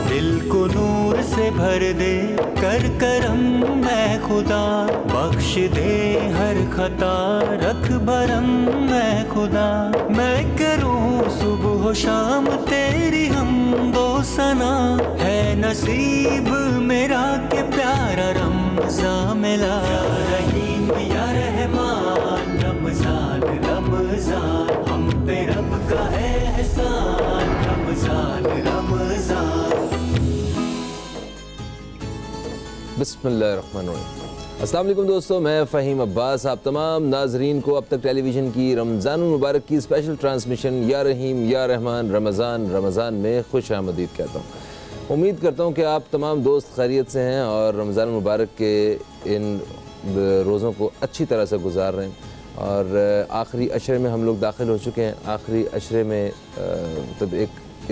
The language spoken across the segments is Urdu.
دل کو نور سے بھر دے کر کرم میں خدا، بخش دے ہر خطا رکھ بھرم میں خدا، میں کروں صبح و شام تیری حمد و ثنا، ہے نصیب میرا کہ پیارا رمضان ملا۔ یا رحیم یا رحمان رمضان رمضان، ہم پہ رب کا ہے احسان رمضان رمضان۔ بسم اللہ الرحمن الرحیم۔ السلام علیکم دوستو، میں فہیم عباس آپ تمام ناظرین کو اب تک ٹیلی ویژن کی رمضان المبارک کی اسپیشل ٹرانسمیشن یا رحیم یا رحمان رمضان رمضان میں خوش آمدید کہتا ہوں۔ امید کرتا ہوں کہ آپ تمام دوست خیریت سے ہیں اور رمضان المبارک کے ان روزوں کو اچھی طرح سے گزار رہے ہیں، اور آخری عشرے میں ہم لوگ داخل ہو چکے ہیں۔ آخری عشرے میں مطلب ایک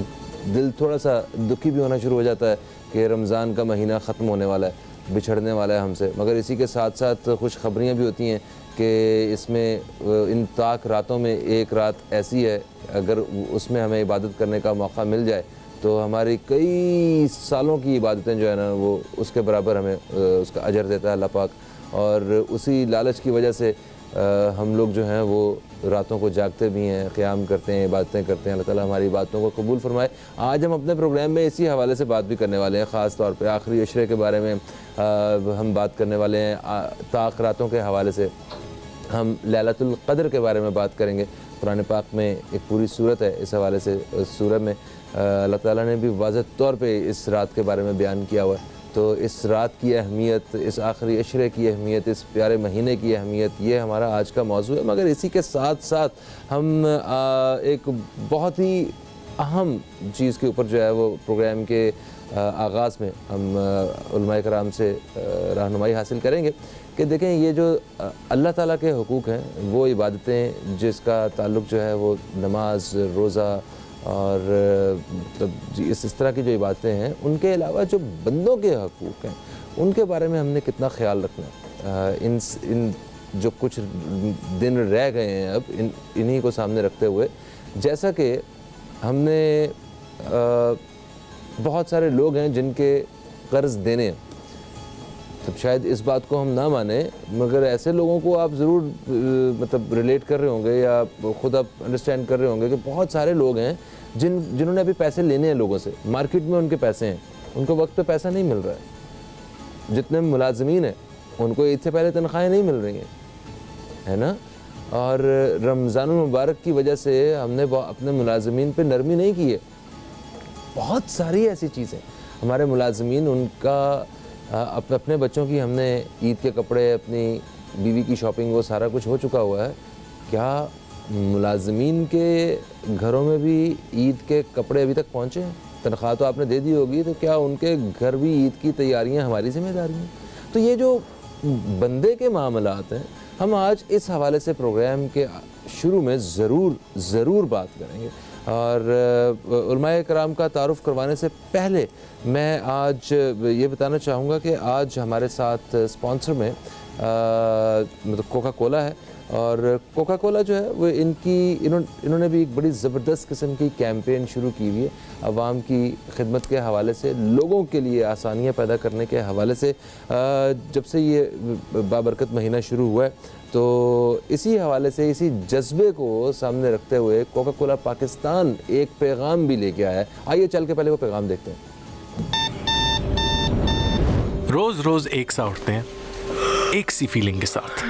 دل تھوڑا سا دکھی بھی ہونا شروع ہو جاتا ہے کہ رمضان کا مہینہ ختم ہونے والا ہے، بچھڑنے والا ہے ہم سے، مگر اسی کے ساتھ ساتھ خوشخبریاں بھی ہوتی ہیں کہ اس میں ان طاق راتوں میں ایک رات ایسی ہے اگر اس میں ہمیں عبادت کرنے کا موقع مل جائے تو ہماری کئی سالوں کی عبادتیں جو ہے نا وہ اس کے برابر ہمیں اس کا اجر دیتا ہے اللہ پاک، اور اسی لالچ کی وجہ سے ہم لوگ جو ہیں وہ راتوں کو جاگتے بھی ہیں، قیام کرتے ہیں، عبادتیں کرتے ہیں۔ اللہ تعالیٰ ہماری باتوں کو قبول فرمائے۔ آج ہم اپنے پروگرام میں اسی حوالے سے بات بھی کرنے والے ہیں، خاص طور پہ آخری عشرے کے بارے میں ہم بات کرنے والے ہیں۔ طاق راتوں کے حوالے سے ہم لیلۃ القدر کے بارے میں بات کریں گے۔ قرآن پاک میں ایک پوری سورت ہے اس حوالے سے، اس سورت میں اللہ تعالیٰ نے بھی واضح طور پہ اس رات کے بارے میں بیان کیا ہوا ہے۔ تو اس رات کی اہمیت، اس آخری عشرے کی اہمیت، اس پیارے مہینے کی اہمیت، یہ ہمارا آج کا موضوع ہے۔ مگر اسی کے ساتھ ساتھ ہم ایک بہت ہی اہم چیز کے اوپر جو ہے وہ پروگرام کے آغاز میں ہم علماء کرام سے رہنمائی حاصل کریں گے کہ دیکھیں یہ جو اللہ تعالیٰ کے حقوق ہیں، وہ عبادتیں جس کا تعلق جو ہے وہ نماز، روزہ اور اس طرح کی جو عبادتیں ہیں، ان کے علاوہ جو بندوں کے حقوق ہیں ان کے بارے میں ہم نے کتنا خیال رکھنا ہے۔ ان جو کچھ دن رہ گئے ہیں اب انہی کو سامنے رکھتے ہوئے، جیسا کہ ہم نے بہت سارے لوگ ہیں جن کے قرض دینے ہیں، تب شاید اس بات کو ہم نہ مانیں مگر ایسے لوگوں کو آپ ضرور مطلب ریلیٹ کر رہے ہوں گے یا خود آپ انڈرسٹینڈ کر رہے ہوں گے کہ بہت سارے لوگ ہیں جنہوں نے ابھی پیسے لینے ہیں لوگوں سے، مارکیٹ میں ان کے پیسے ہیں، ان کو وقت پہ پیسہ نہیں مل رہا ہے۔ جتنے ملازمین ہیں ان کو عید سے پہلے تنخواہیں نہیں مل رہی ہیں، ہے نا، اور رمضان المبارک کی وجہ سے ہم نے اپنے ملازمین پہ نرمی نہیں کی ہے۔ بہت ساری ایسی چیزیں ہمارے ملازمین، ان کا اپنے بچوں کی ہم نے عید کے کپڑے، اپنی بیوی کی شاپنگ، وہ سارا کچھ ہو چکا ہوا ہے۔ کیا ملازمین کے گھروں میں بھی عید کے کپڑے ابھی تک پہنچے ہیں؟ تنخواہ تو آپ نے دے دی ہوگی، تو کیا ان کے گھر بھی عید کی تیاریاں ہماری ذمہ داری ہیں؟ تو یہ جو بندے کے معاملات ہیں، ہم آج اس حوالے سے پروگرام کے شروع میں ضرور بات کریں گے۔ اور علماء کرام کا تعارف کروانے سے پہلے میں آج یہ بتانا چاہوں گا کہ آج ہمارے ساتھ اسپانسر میں مطلب کوکا کولا ہے، اور کوکا کولا جو ہے وہ انہوں نے بھی ایک بڑی زبردست قسم کی کیمپین شروع کی ہوئی ہے عوام کی خدمت کے حوالے سے، لوگوں کے لیے آسانیاں پیدا کرنے کے حوالے سے۔ جب سے یہ بابرکت مہینہ شروع ہوا ہے تو اسی حوالے سے، اسی جذبے کو سامنے رکھتے ہوئے کوکا کولا پاکستان ایک پیغام بھی لے کے آیا ہے۔ آئیے چل کے پہلے وہ پیغام دیکھتے ہیں۔ روز روز ایک سا اٹھتے ہیں، ایک سی فیلنگ کے ساتھ،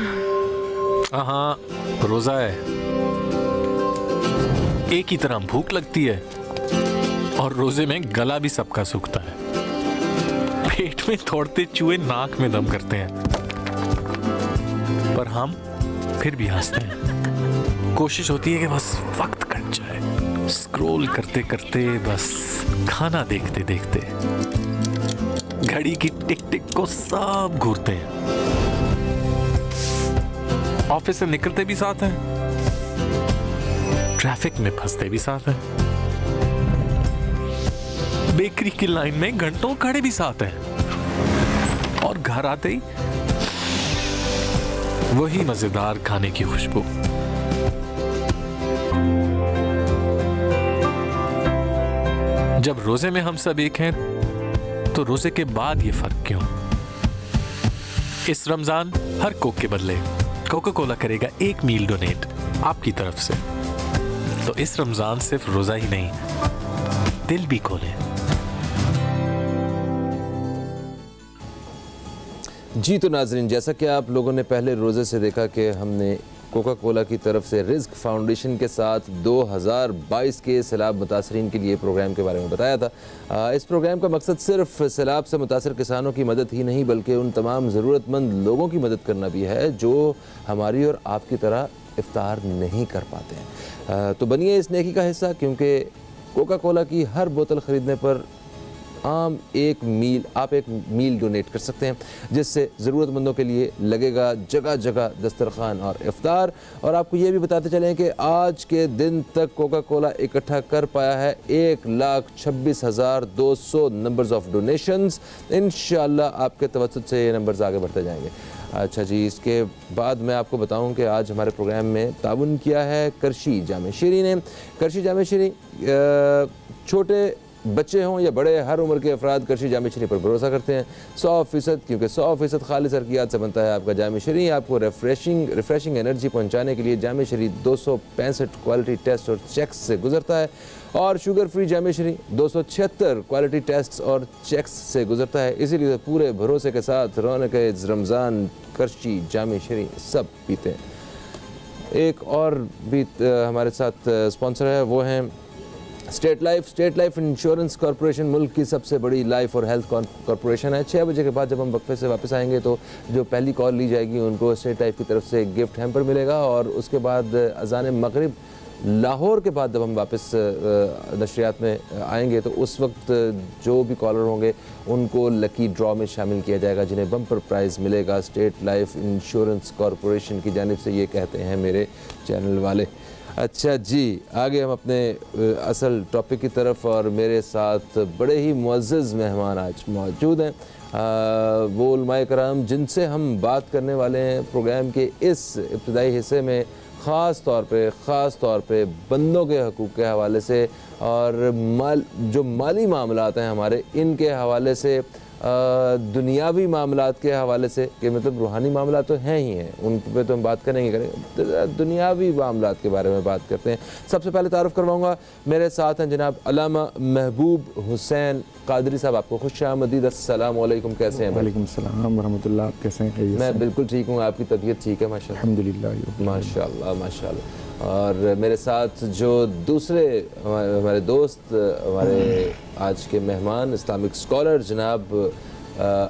ہاں روزہ ہے، ایک ہی طرح بھوک لگتی ہے، اور روزے میں گلا بھی سب کا سوکھتا ہے، پیٹ میں دوڑتے چوہے ناک میں دم کرتے ہیں، پر ہم پھر بھی ہنستے ہیں۔ کوشش ہوتی ہے کہ بس وقت کٹ جائے، اسکرول کرتے کرتے، بس کھانا دیکھتے دیکھتے گھڑی کی ٹک ٹک کو سب گھورتے ہیں۔ آفس سے نکلتے بھی ساتھ ہیں، ٹریفک میں پھنستے بھی ساتھ ہیں، بیکری کی لائن میں گھنٹوں کھڑے بھی ساتھ ہیں، اور گھر آتے ہی وہی مزیدار کھانے کی خوشبو۔ جب روزے میں ہم سب ایک ہیں تو روزے کے بعد یہ فرق کیوں؟ اس رمضان ہر کوک کے بدلے کوکا کولا کرے گا 1 میل ڈونیٹ آپ کی طرف سے. تو اس رمضان صرف روزہ ہی نہیں، دل بھی کھولیں. جی تو ناظرین، جیسا کہ آپ لوگوں نے پہلے روزے سے دیکھا کہ ہم نے کوکا کولا کی طرف سے رزق فاؤنڈیشن کے ساتھ 2022 کے سیلاب متاثرین کے لیے پروگرام کے بارے میں بتایا تھا. اس پروگرام کا مقصد صرف سیلاب سے متاثر کسانوں کی مدد ہی نہیں بلکہ ان تمام ضرورت مند لوگوں کی مدد کرنا بھی ہے جو ہماری اور آپ کی طرح افطار نہیں کر پاتے ہیں. تو بنیے اس نیکی کا حصہ، کیونکہ کوکا کولا کی ہر بوتل خریدنے پر آپ 1 میل ڈونیٹ کر سکتے ہیں، جس سے ضرورت مندوں کے لیے لگے گا جگہ جگہ دسترخوان اور افطار. اور آپ کو یہ بھی بتاتے چلیں کہ آج کے دن تک کوکا کولا اکٹھا کر پایا ہے 1,26,200 نمبرز آف ڈونیشنز. انشاءاللہ آپ کے توسط سے یہ نمبرز آگے بڑھتے جائیں گے. اچھا جی، اس کے بعد میں آپ کو بتاؤں کہ آج ہمارے پروگرام میں تعاون کیا ہے کرشی جامع شیری نے. کرشی جامع شیری چھوٹے بچے ہوں یا بڑے، ہر عمر کے افراد کرشی جامع شیری پر بھروسہ کرتے ہیں 100%، کیونکہ 100% خالص حرکیات سے بنتا ہے آپ کا جامع شیری. آپ کو ریفریشنگ انرجی پہنچانے کے لیے جامع شیری 265 کوالٹی ٹیسٹ اور چیکس سے گزرتا ہے، اور شوگر فری جامع شیری 276 کوالٹی ٹیسٹ اور چیکس سے گزرتا ہے. اسی لیے پورے بھروسے کے ساتھ رونق رمضان کرشی جامع شیری سب پیتے ہیں. ایک اور بھی ہمارے ساتھ اسپانسر ہے، وہ ہیں اسٹیٹ لائف انشورنس کارپوریشن. ملک کی سب سے بڑی لائف اور ہیلتھ کارپوریشن ہے. 6 بجے کے بعد جب ہم وقفے سے واپس آئیں گے تو جو پہلی کال لی جائے گی ان کو اسٹیٹ لائف کی طرف سے گفٹ ہیمپر ملے گا. اور اس کے بعد اذان مغرب لاہور کے بعد جب ہم واپس نشریات میں آئیں گے تو اس وقت جو بھی کالر ہوں گے ان کو لکی ڈرا میں شامل کیا جائے گا جنہیں بمپر پرائز ملے گا اسٹیٹ لائف انشورنس کارپوریشن کی جانب سے. یہ کہتے ہیں میرے چینل والے. اچھا جی، آگے ہم اپنے اصل ٹاپک کی طرف، اور میرے ساتھ بڑے ہی معزز مہمان آج موجود ہیں. وہ علماء کرام جن سے ہم بات کرنے والے ہیں پروگرام کے اس ابتدائی حصے میں، خاص طور پہ بندوں کے حقوق کے حوالے سے اور جو مالی معاملات ہیں ہمارے ان کے حوالے سے، دنیاوی معاملات کے حوالے سے، کہ مطلب روحانی معاملات تو ہیں ہی ہیں، ان پہ تو ہم بات کریں گے، دنیاوی معاملات کے بارے میں بات کرتے ہیں. سب سے پہلے تعارف کرواؤں گا، میرے ساتھ ہیں جناب علامہ محبوب حسین قادری صاحب. آپ کو خوش آمدید. السلام علیکم، کیسے ہیں؟ وعلیکم السلام ورحمۃ اللہ. آپ کیسے ہیں؟ میں بالکل ٹھیک ہوں. آپ کی طبیعت ٹھیک ہے؟ ماشاء اللہ. الحمدللہ ماشاء اللہ ماشاء اللہ. اور میرے ساتھ جو دوسرے ہمارے دوست، ہمارے آج کے مہمان، اسلامک اسکالر جناب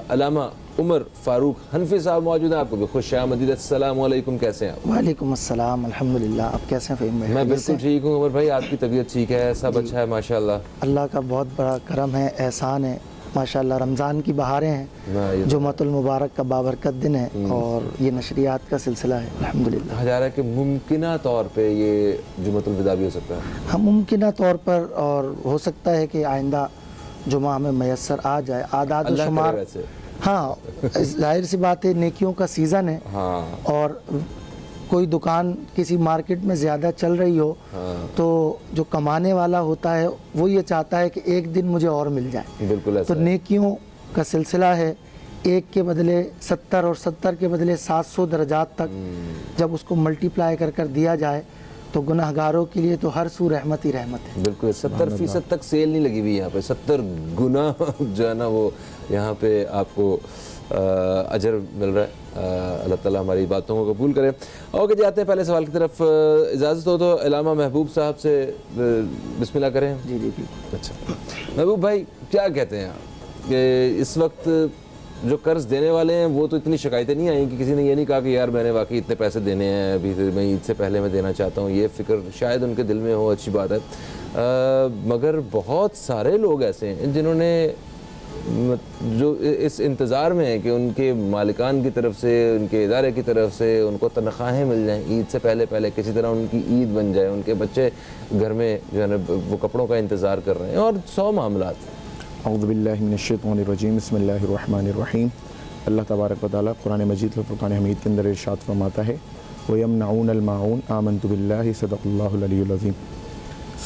علامہ عمر فاروق حنفی صاحب موجود ہیں. آپ کو بھی خوش آمدید. السلام علیکم، کیسے ہیں آپ؟ وعلیکم السلام. الحمدللہ. آپ کیسے ہیں فہیم بھائی؟ میں بالکل ٹھیک ہوں. عمر بھائی آپ کی طبیعت ٹھیک ہے؟ سب اچھا ہے ماشاءاللہ؟ اللہ کا بہت بڑا کرم ہے، احسان ہے ماشاءاللہ. رمضان کی بہاریں ہیں، جمعۃ المبارک کا بابرکت دن ہے، اور یہ نشریات کا سلسلہ ہے الحمدللہ. کہا جا رہا ہے کہ ممکنہ طور پہ یہ جمعۃ الوداع بھی ہو سکتا ہے. ہم ممکنہ طور پر، اور ہو سکتا ہے کہ آئندہ جمعہ ہمیں میسر آ جائے. اعداد و شمار، ہاں ظاہر سی بات ہے، نیکیوں کا سیزن ہے، اور کوئی دکان کسی مارکیٹ میں زیادہ چل رہی ہو تو جو کمانے والا ہوتا ہے وہ یہ چاہتا ہے کہ ایک دن مجھے اور مل جائے. بالکل. تو نیکیوں کا سلسلہ ہے، 1 کے بدلے 70 اور 70 کے بدلے 700 درجات تک جب اس کو ملٹی پلائی کر دیا جائے تو گناہ گاروں کے لیے تو ہر سو رحمت ہی رحمت ہے. بالکل. 70% تک سیل نہیں لگی ہوئی یہاں پہ. 70 گنا جو ہے نا وہ یہاں پہ آپ کو اجر مل رہا ہے. اللہ تعالیٰ ہماری باتوں کو قبول کرے. اوکے جی، آتے ہیں پہلے سوال کی طرف. اجازت ہو تو علامہ محبوب صاحب سے بسم اللہ کریں. جی جی جی. اچھا محبوب بھائی، کیا کہتے ہیں آپ کہ اس وقت جو قرض دینے والے ہیں وہ تو اتنی شکایتیں نہیں آئیں کہ کسی نے یہ نہیں کہا کہ یار میں نے واقعی اتنے پیسے دینے ہیں، ابھی میں عید سے پہلے میں دینا چاہتا ہوں. یہ فکر شاید ان کے دل میں ہو، اچھی بات ہے. مگر بہت سارے لوگ ایسے ہیں جنہوں نے جو اس انتظار میں ہے کہ ان کے مالکان کی طرف سے، ان کے ادارے کی طرف سے ان کو تنخواہیں مل جائیں عید سے پہلے کسی طرح ان کی عید بن جائے، ان کے بچے گھر میں جو ہے نا وہ کپڑوں کا انتظار کر رہے ہیں، اور 100 معاملات. اعوذ باللہ من الشیطان الرجیم. بسم اللہ الرحمن الرحیم. اللہ تبارک و تعالیٰ قرآن مجید و فرقان حمید کے اندر ارشاد فرماتا ہے وَيَمْنَعُونَ الْمَاعُونَ آمَنْتُ بِاللَّهِ صدق اللہ العلی العظیم.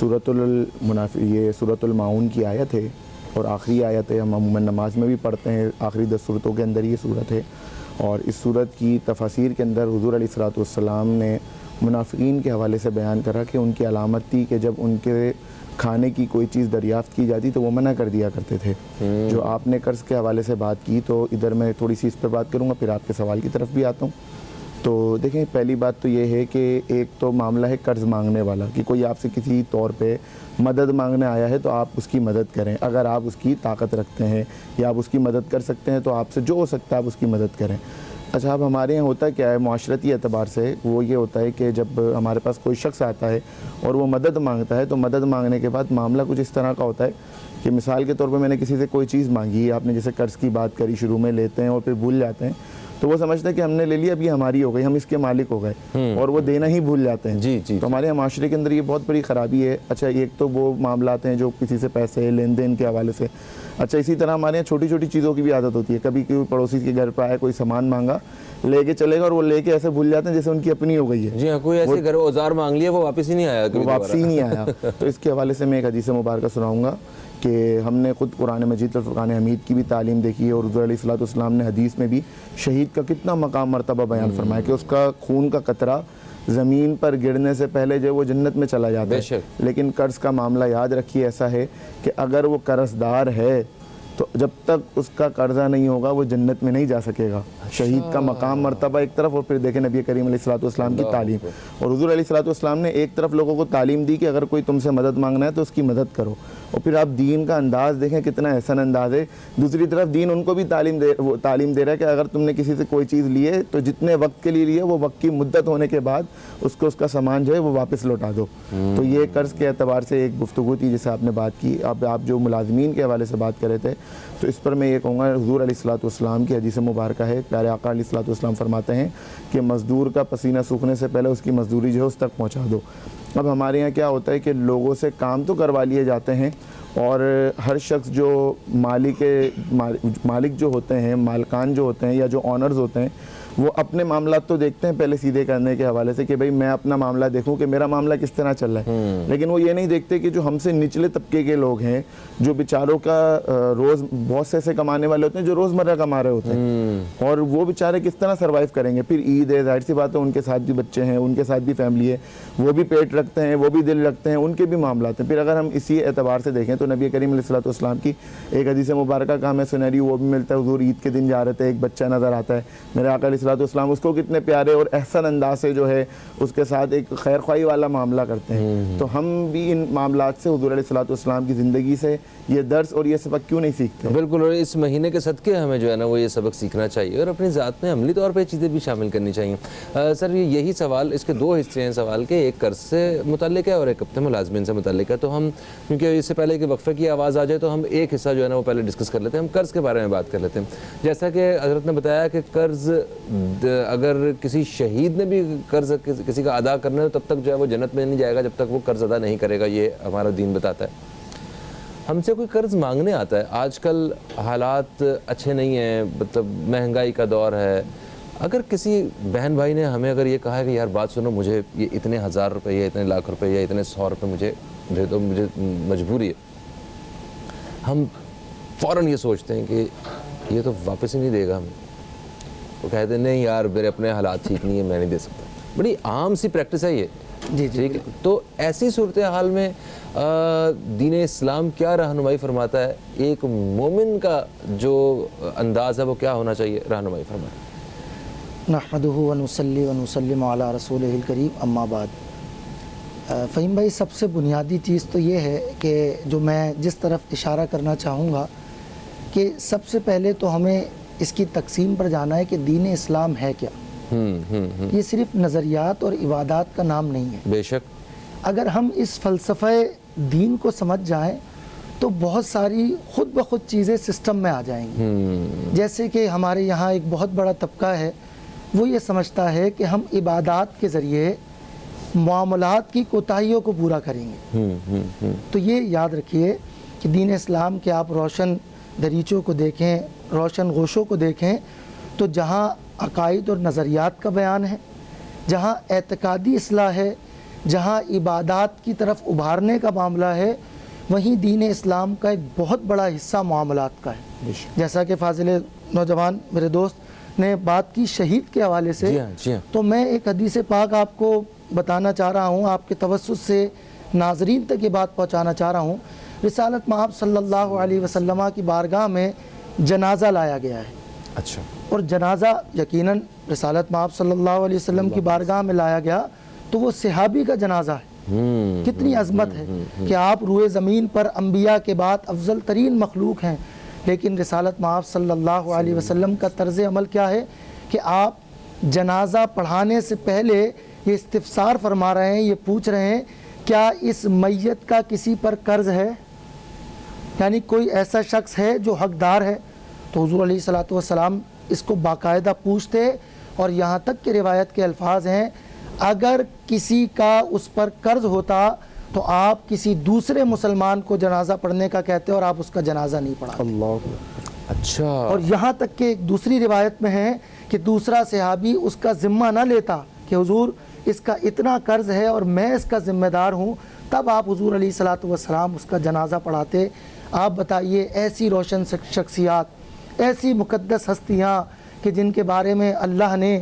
یہ سورۃ الماؤن کی آیت ہے اور آخری آیت ہے. ہم عموماً نماز میں بھی پڑھتے ہیں, آخری 10 صورتوں کے اندر یہ صورت ہے. اور اس صورت کی تفاسیر کے اندر حضور علیہ الصلوۃ والسلام نے منافقین کے حوالے سے بیان کرا کہ ان کی علامت تھی کہ جب ان کے کھانے کی کوئی چیز دریافت کی جاتی تو وہ منع کر دیا کرتے تھے. جو آپ نے قرض کے حوالے سے بات کی تو ادھر میں تھوڑی سی اس پہ بات کروں گا, پھر آپ کے سوال کی طرف بھی آتا ہوں. تو دیکھیں, پہلی بات تو یہ ہے کہ ایک تو معاملہ ہے قرض مانگنے والا, کہ کوئی آپ سے کسی طور پہ مدد مانگنے آیا ہے تو آپ اس کی مدد کریں. اگر آپ اس کی طاقت رکھتے ہیں یا آپ اس کی مدد کر سکتے ہیں تو آپ سے جو ہو سکتا ہے آپ اس کی مدد کریں. اچھا, اب ہمارے یہاں ہوتا کیا ہے معاشرتی اعتبار سے, وہ یہ ہوتا ہے کہ جب ہمارے پاس کوئی شخص آتا ہے اور وہ مدد مانگتا ہے تو مدد مانگنے کے بعد معاملہ کچھ اس طرح کا ہوتا ہے کہ مثال کے طور پہ میں نے کسی سے کوئی چیز مانگی, آپ نے جیسے قرض کی بات کری, شروع میں لیتے ہیں اور پھر بھول جاتے ہیں, تو وہ سمجھتے ہیں کہ ہم نے لے لیا اب یہ ہماری ہو گئی, ہم اس کے مالک ہو گئے, اور وہ دینا ہی بھول جاتے ہیں. جی جی. تو ہمارے یہاں معاشرے کے اندر یہ بہت بڑی خرابی ہے. اچھا, ایک تو وہ معاملات ہیں جو کسی سے پیسے لین دین کے حوالے سے. اچھا, اسی طرح ہمارے یہاں چھوٹی چھوٹی چیزوں کی بھی عادت ہوتی ہے. کبھی کوئی پڑوسی کے گھر پہ آیا, کوئی سامان مانگا, لے کے چلے گا اور وہ لے کے ایسے بھول جاتے ہیں جیسے ان کی اپنی ہو گئی ہے. جی ہاں, کوئی ایسے گھر اوزار مانگ لیا وہ واپس ہی نہیں آیا, وہ واپس ہی نہیں آیا. تو اس کے حوالے سے میں ایک حدیث مبارکہ سناؤں گا کہ ہم نے خود قرآن مجید اور فرقان حمید کی بھی تعلیم دیکھی ہے, اور حضور علیہ الصلوۃ والسلام نے حدیث میں بھی شہید کا کتنا مقام مرتبہ بیان فرمایا کہ اس کا خون کا قطرہ زمین پر گرنے سے پہلے جو وہ جنت میں چلا جاتا ہے. لیکن قرض کا معاملہ یاد رکھیے ایسا ہے کہ اگر وہ قرض دار ہے تو جب تک اس کا قرضہ نہیں ہوگا وہ جنت میں نہیں جا سکے گا. شہید کا مقام مرتبہ ایک طرف, اور پھر دیکھیں نبی کریم علیہ الصلوۃ والسلام کی تعلیم, اور حضور علیہ الصلوۃ والسلام نے ایک طرف لوگوں کو تعلیم دی کہ اگر کوئی تم سے مدد مانگنا ہے تو اس کی مدد کرو, اور پھر آپ دین کا انداز دیکھیں کتنا احسن انداز ہے. دوسری طرف دین ان کو بھی تعلیم دے رہا ہے کہ اگر تم نے کسی سے کوئی چیز لی ہے تو جتنے وقت کے لیے لی ہے وہ وقت کی مدت ہونے کے بعد اس کو اس کا سامان جو ہے وہ واپس لوٹا دو. تو یہ قرض کے اعتبار سے ایک گفتگو تھی جیسے آپ نے بات کی. اب آپ جو ملازمین کے حوالے سے بات کر رہے تھے تو اس پر میں یہ کہوں گا, حضور علیہ الصلوۃ والسلام کی حدیث مبارکہ ہے, پیارے آقا علیہ الصلوۃ والسلام فرماتے ہیں کہ مزدور کا پسینہ سوکھنے سے پہلے اس کی مزدوری جو ہے اس تک پہنچا دو. اب ہمارے یہاں کیا ہوتا ہے کہ لوگوں سے کام تو کروا لیے جاتے ہیں, اور ہر شخص جو مالک جو ہوتے ہیں, مالکان جو ہوتے ہیں یا جو آنرز ہوتے ہیں, وہ اپنے معاملات تو دیکھتے ہیں پہلے سیدھے کرنے کے حوالے سے کہ بھئی میں اپنا معاملہ دیکھوں کہ میرا معاملہ کس طرح چل رہا ہے. لیکن وہ یہ نہیں دیکھتے کہ جو ہم سے نچلے طبقے کے لوگ ہیں, جو بیچاروں کا روز بہت سے ایسے کمانے والے ہوتے ہیں جو روزمرہ کما رہے ہوتے ہیں, اور وہ بیچارے کس طرح سروائیو کریں گے. پھر عید ہے, ظاہر سی بات ہے ان کے ساتھ بھی بچے ہیں, ان کے ساتھ بھی فیملی ہے, وہ بھی پیٹ رکھتے ہیں, وہ بھی دل رکھتے ہیں, ان کے بھی معاملات ہیں. پھر اگر ہم اسی اعتبار سے دیکھیں تو نبی کریم علیہ الصلوۃ والسلام کی ایک حدیث مبارکہ کا ہمیں سنہری وہ بھی ملتا ہے. حضور عید کے دن جا رہے تھے, ایک بچہ نظر آتا ہے, میرے آقا علیہ الصلوۃ والسلام اس کو کتنے پیارے اور احسن انداز سے جو ہے اس کے ساتھ ایک خیر خواہی والا معاملہ کرتے ہیں. تو ہم بھی ان معاملات سے حضور علیہ الصلوۃ والسلام کی زندگی سے یہ درس اور یہ سبق کیوں نہیں سیکھتے؟ بالکل, اور اس مہینے کے صدقے ہمیں جو ہے نا وہ یہ سبق سیکھنا چاہیے اور اپنی ذات میں عملی طور پہ چیزیں بھی شامل کرنی چاہیے. سر یہی سوال, اس کے دو حصے ہیں سوال کے, ایک قرض سے متعلق ہے اور ایک اپنے ملازمین سے متعلق ہے. تو ہم کیونکہ اس سے پہلے کہ وقفے کی آواز آ جائے تو ہم ایک حصہ جو ہے نا وہ پہلے ڈسکس کر لیتے ہیں. ہم قرض کے بارے میں بات کر لیتے ہیں. جیسا کہ حضرت نے بتایا کہ قرض اگر کسی شہید نے بھی قرض کسی کا ادا کرنا ہے تب تک جو ہے وہ جنت میں نہیں جائے گا جب تک وہ قرض ادا نہیں کرے گا. یہ ہمارا دین بتاتا ہے. ہم سے کوئی قرض مانگنے آتا ہے, آج کل حالات اچھے نہیں ہیں, مطلب مہنگائی کا دور ہے, اگر کسی بہن بھائی نے ہمیں اگر یہ کہا ہے کہ یار بات سنو, مجھے یہ اتنے 1000 روپے یا اتنے لاکھ روپے یا اتنے 100 روپے مجھے دے دو, مجھے مجبوری ہے, ہم فوراً یہ سوچتے ہیں کہ یہ تو واپس ہی نہیں دے گا ہمیں. وہ کہتے ہیں نہیں یار میرے اپنے حالات ٹھیک نہیں ہے, میں نہیں دے سکتا. بڑی عام سی پریکٹس ہے یہ. جی ٹھیک ہے. تو ایسی صورتحال میں دین اسلام کیا رہنمائی فرماتا ہے, ایک مومن کا جو انداز ہے وہ کیا ہونا چاہیے, رہنمائی فرمائیں. نحمدہ ونصلی ونسلم علی رسولہ الکریم, اما بعد. فہیم بھائی, سب سے بنیادی چیز تو یہ ہے کہ جو میں جس طرف اشارہ کرنا چاہوں گا کہ سب سے پہلے تو ہمیں اس کی تقسیم پر جانا ہے کہ دین اسلام ہے کیا. یہ صرف نظریات اور عبادات کا نام نہیں ہے. بے شک. اگر ہم اس فلسفہ دین کو سمجھ جائیں تو بہت ساری خود بخود چیزیں سسٹم میں آ جائیں گی. جیسے کہ ہمارے یہاں ایک بہت بڑا طبقہ ہے, وہ یہ سمجھتا ہے کہ ہم عبادات کے ذریعے معاملات کی کوتاہیوں کو پورا کریں گے. تو یہ یاد رکھیے کہ دین اسلام کے آپ روشن دریچوں کو دیکھیں, روشن گوشوں کو دیکھیں, تو جہاں عقائد اور نظریات کا بیان ہے, جہاں اعتقادی اصلاح ہے, جہاں عبادات کی طرف ابھارنے کا معاملہ ہے وہیں دین اسلام کا ایک بہت بڑا حصہ معاملات کا ہے. جیسا کہ فاضل نوجوان میرے دوست نے بات کی شہید کے حوالے سے, جی ہاں. تو میں ایک حدیث پاک آپ کو بتانا چاہ رہا ہوں, آپ کے توسط سے ناظرین تک یہ بات پہنچانا چاہ رہا ہوں. رسالت مآب صلی اللہ علیہ وسلم کی بارگاہ میں جنازہ لایا گیا ہے. اچھا. اور جنازہ یقیناً رسالت مآب صلی اللہ علیہ وسلم کی بارگاہ میں لایا گیا تو وہ صحابی کا جنازہ ہے. کتنی عظمت ہے کہ آپ روئے زمین پر انبیاء کے بعد افضل ترین مخلوق ہیں, لیکن رسالت مآب صلی اللہ علیہ وسلم کا طرز عمل کیا ہے کہ آپ جنازہ پڑھانے سے پہلے یہ استفسار فرما رہے ہیں, یہ پوچھ رہے ہیں کیا اس میت کا کسی پر قرض ہے, یعنی کوئی ایسا شخص ہے جو حقدار ہے. تو حضور علیہ الصلوۃ والسلام اس کو باقاعدہ پوچھتے, اور یہاں تک کہ روایت کے الفاظ ہیں اگر کسی کا اس پر قرض ہوتا تو آپ کسی دوسرے مسلمان کو جنازہ پڑھنے کا کہتے اور آپ اس کا جنازہ نہیں پڑھا. اللہ. اچھا. اور یہاں تک کہ ایک دوسری روایت میں ہے کہ دوسرا صحابی اس کا ذمہ نہ لیتا کہ حضور اس کا اتنا قرض ہے اور میں اس کا ذمہ دار ہوں, تب آپ حضور علیہ الصلوۃ والسلام اس کا جنازہ پڑھاتے. آپ بتائیے ایسی روشن شخصیات, ایسی مقدس ہستیاں کہ جن کے بارے میں اللہ نے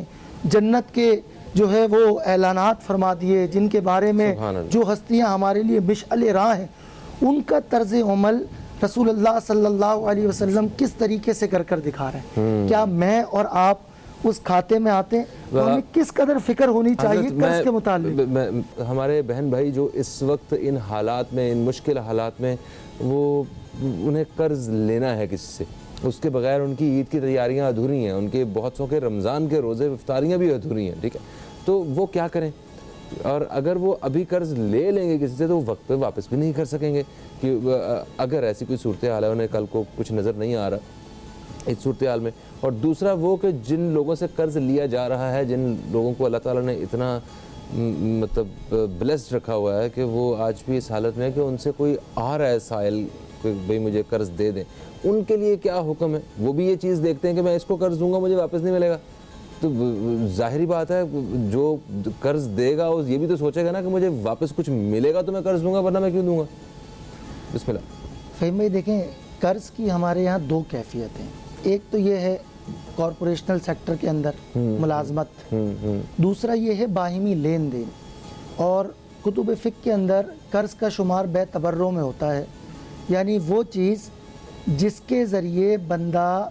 جنت کے جو ہے وہ اعلانات فرما دیے, جن کے بارے میں جو ہستیاں ہمارے لیے مشعل راہ ہیں, ان کا طرز عمل رسول اللہ صلی اللہ علیہ وسلم کس طریقے سے کر دکھا رہے ہیں. کیا میں اور آپ اس کھاتے میں آتے ہیں تو ہمیں کس قدر فکر ہونی چاہیے قرض کے متعلق. ہمارے بہن بھائی جو اس وقت ان حالات میں, ان مشکل حالات میں, وہ انہیں قرض لینا ہے کسی سے, اس کے بغیر ان کی عید کی تیاریاں ادھوری ہیں, ان کے بہت سو کے رمضان کے روزے افطاریاں بھی ادھوری ہیں, ٹھیک ہے, تو وہ کیا کریں. اور اگر وہ ابھی قرض لے لیں گے کسی سے تو وہ وقت پہ واپس بھی نہیں کر سکیں گے, کہ اگر ایسی کوئی صورتحال ہے, انہیں کل کو کچھ نظر نہیں آ رہا اس صورتحال میں. اور دوسرا وہ کہ جن لوگوں سے قرض لیا جا رہا ہے, جن لوگوں کو اللہ تعالیٰ نے اتنا مطلب بلیسڈ رکھا ہوا ہے کہ وہ آج بھی اس حالت میں ہے کہ ان سے کوئی آ رہا ہے سائل کہ بھئی مجھے قرض دے دیں, ان کے لیے کیا حکم ہے. وہ بھی یہ چیز دیکھتے ہیں کہ میں اس کو قرض دوں گا مجھے واپس نہیں ملے گا, تو ظاہری بات ہے جو قرض دے گا یہ بھی تو سوچے گا نا کہ مجھے واپس کچھ ملے گا تو میں قرض دوں گا, ورنہ میں کیوں دوں گا. بسم اللہ. فہیم بھائی دیکھیں, قرض کی ہمارے یہاں دو کیفیت ہیں. ایک تو یہ ہے کارپوریشنل سیکٹر کے اندر ملازمت, دوسرا یہ ہے باہمی لین دین. اور کتب فقہ کے اندر قرض کا شمار بے تبرع میں ہوتا ہے, یعنی وہ چیز جس کے ذریعے بندہ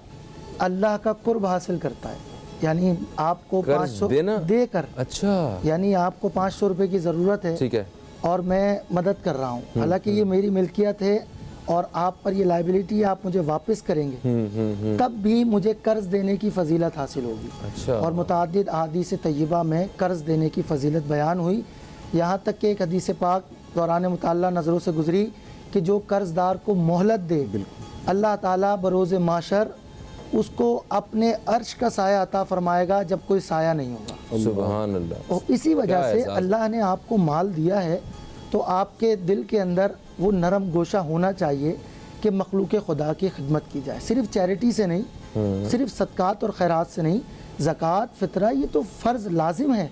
اللہ کا قرب حاصل کرتا ہے. یعنی آپ کو 500 دے کر, اچھا, یعنی آپ کو 500 روپے کی ضرورت ہے, ٹھیک ہے, اور میں مدد کر رہا ہوں, حالانکہ یہ میری ملکیت ہے اور آپ پر یہ لائبلٹی آپ مجھے واپس کریں گے, تب بھی مجھے قرض دینے کی فضیلت حاصل ہوگی. اچھا. اور متعدد احادیث طیبہ میں قرض دینے کی فضیلت بیان ہوئی, یہاں تک کہ ایک حدیث پاک دوران مطالعہ نظروں سے گزری کہ جو قرض دار کو مہلت دے, اللہ تعالیٰ بروز محشر اس کو اپنے عرش کا سایہ عطا فرمائے گا جب کوئی سایہ نہیں ہوگا. سبحان اللہ. اور اسی وجہ سے اللہ نے آپ کو مال دیا ہے تو آپ کے دل کے اندر وہ نرم گوشہ ہونا چاہیے کہ مخلوق خدا کی خدمت کی جائے, صرف چیریٹی سے نہیں, صرف صدقات اور خیرات سے نہیں. زکوٰۃ فطرہ یہ تو فرض لازم ہے,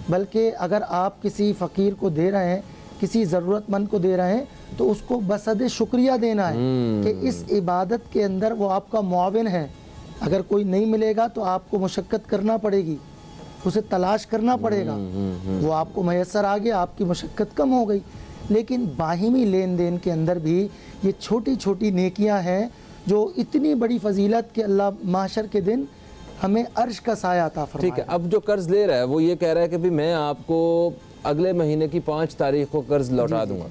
بلکہ اگر آپ کسی فقیر کو دے رہے ہیں, کسی ضرورت مند کو دے رہے ہیں, تو اس کو بصد شکریہ دینا ہے کہ اس عبادت کے اندر وہ آپ کا معاون ہے. اگر کوئی نہیں ملے گا تو آپ کو مشقت کرنا پڑے گی, اسے تلاش کرنا پڑے گا, وہ آپ کو میسر آ گیا, آپ کی مشقت کم ہو گئی. لیکن باہمی لین دین کے اندر بھی یہ چھوٹی چھوٹی نیکیاں ہیں جو اتنی بڑی فضیلت کہ اللہ محشر کے دن ہمیں عرش کا سایہ عطا فرمائے. ٹھیک ہے, اب جو قرض لے رہا ہے وہ یہ کہہ رہا ہے کہ بھی میں آپ کو اگلے مہینے کی 5 تاریخ کو قرض لوٹا دوں گا,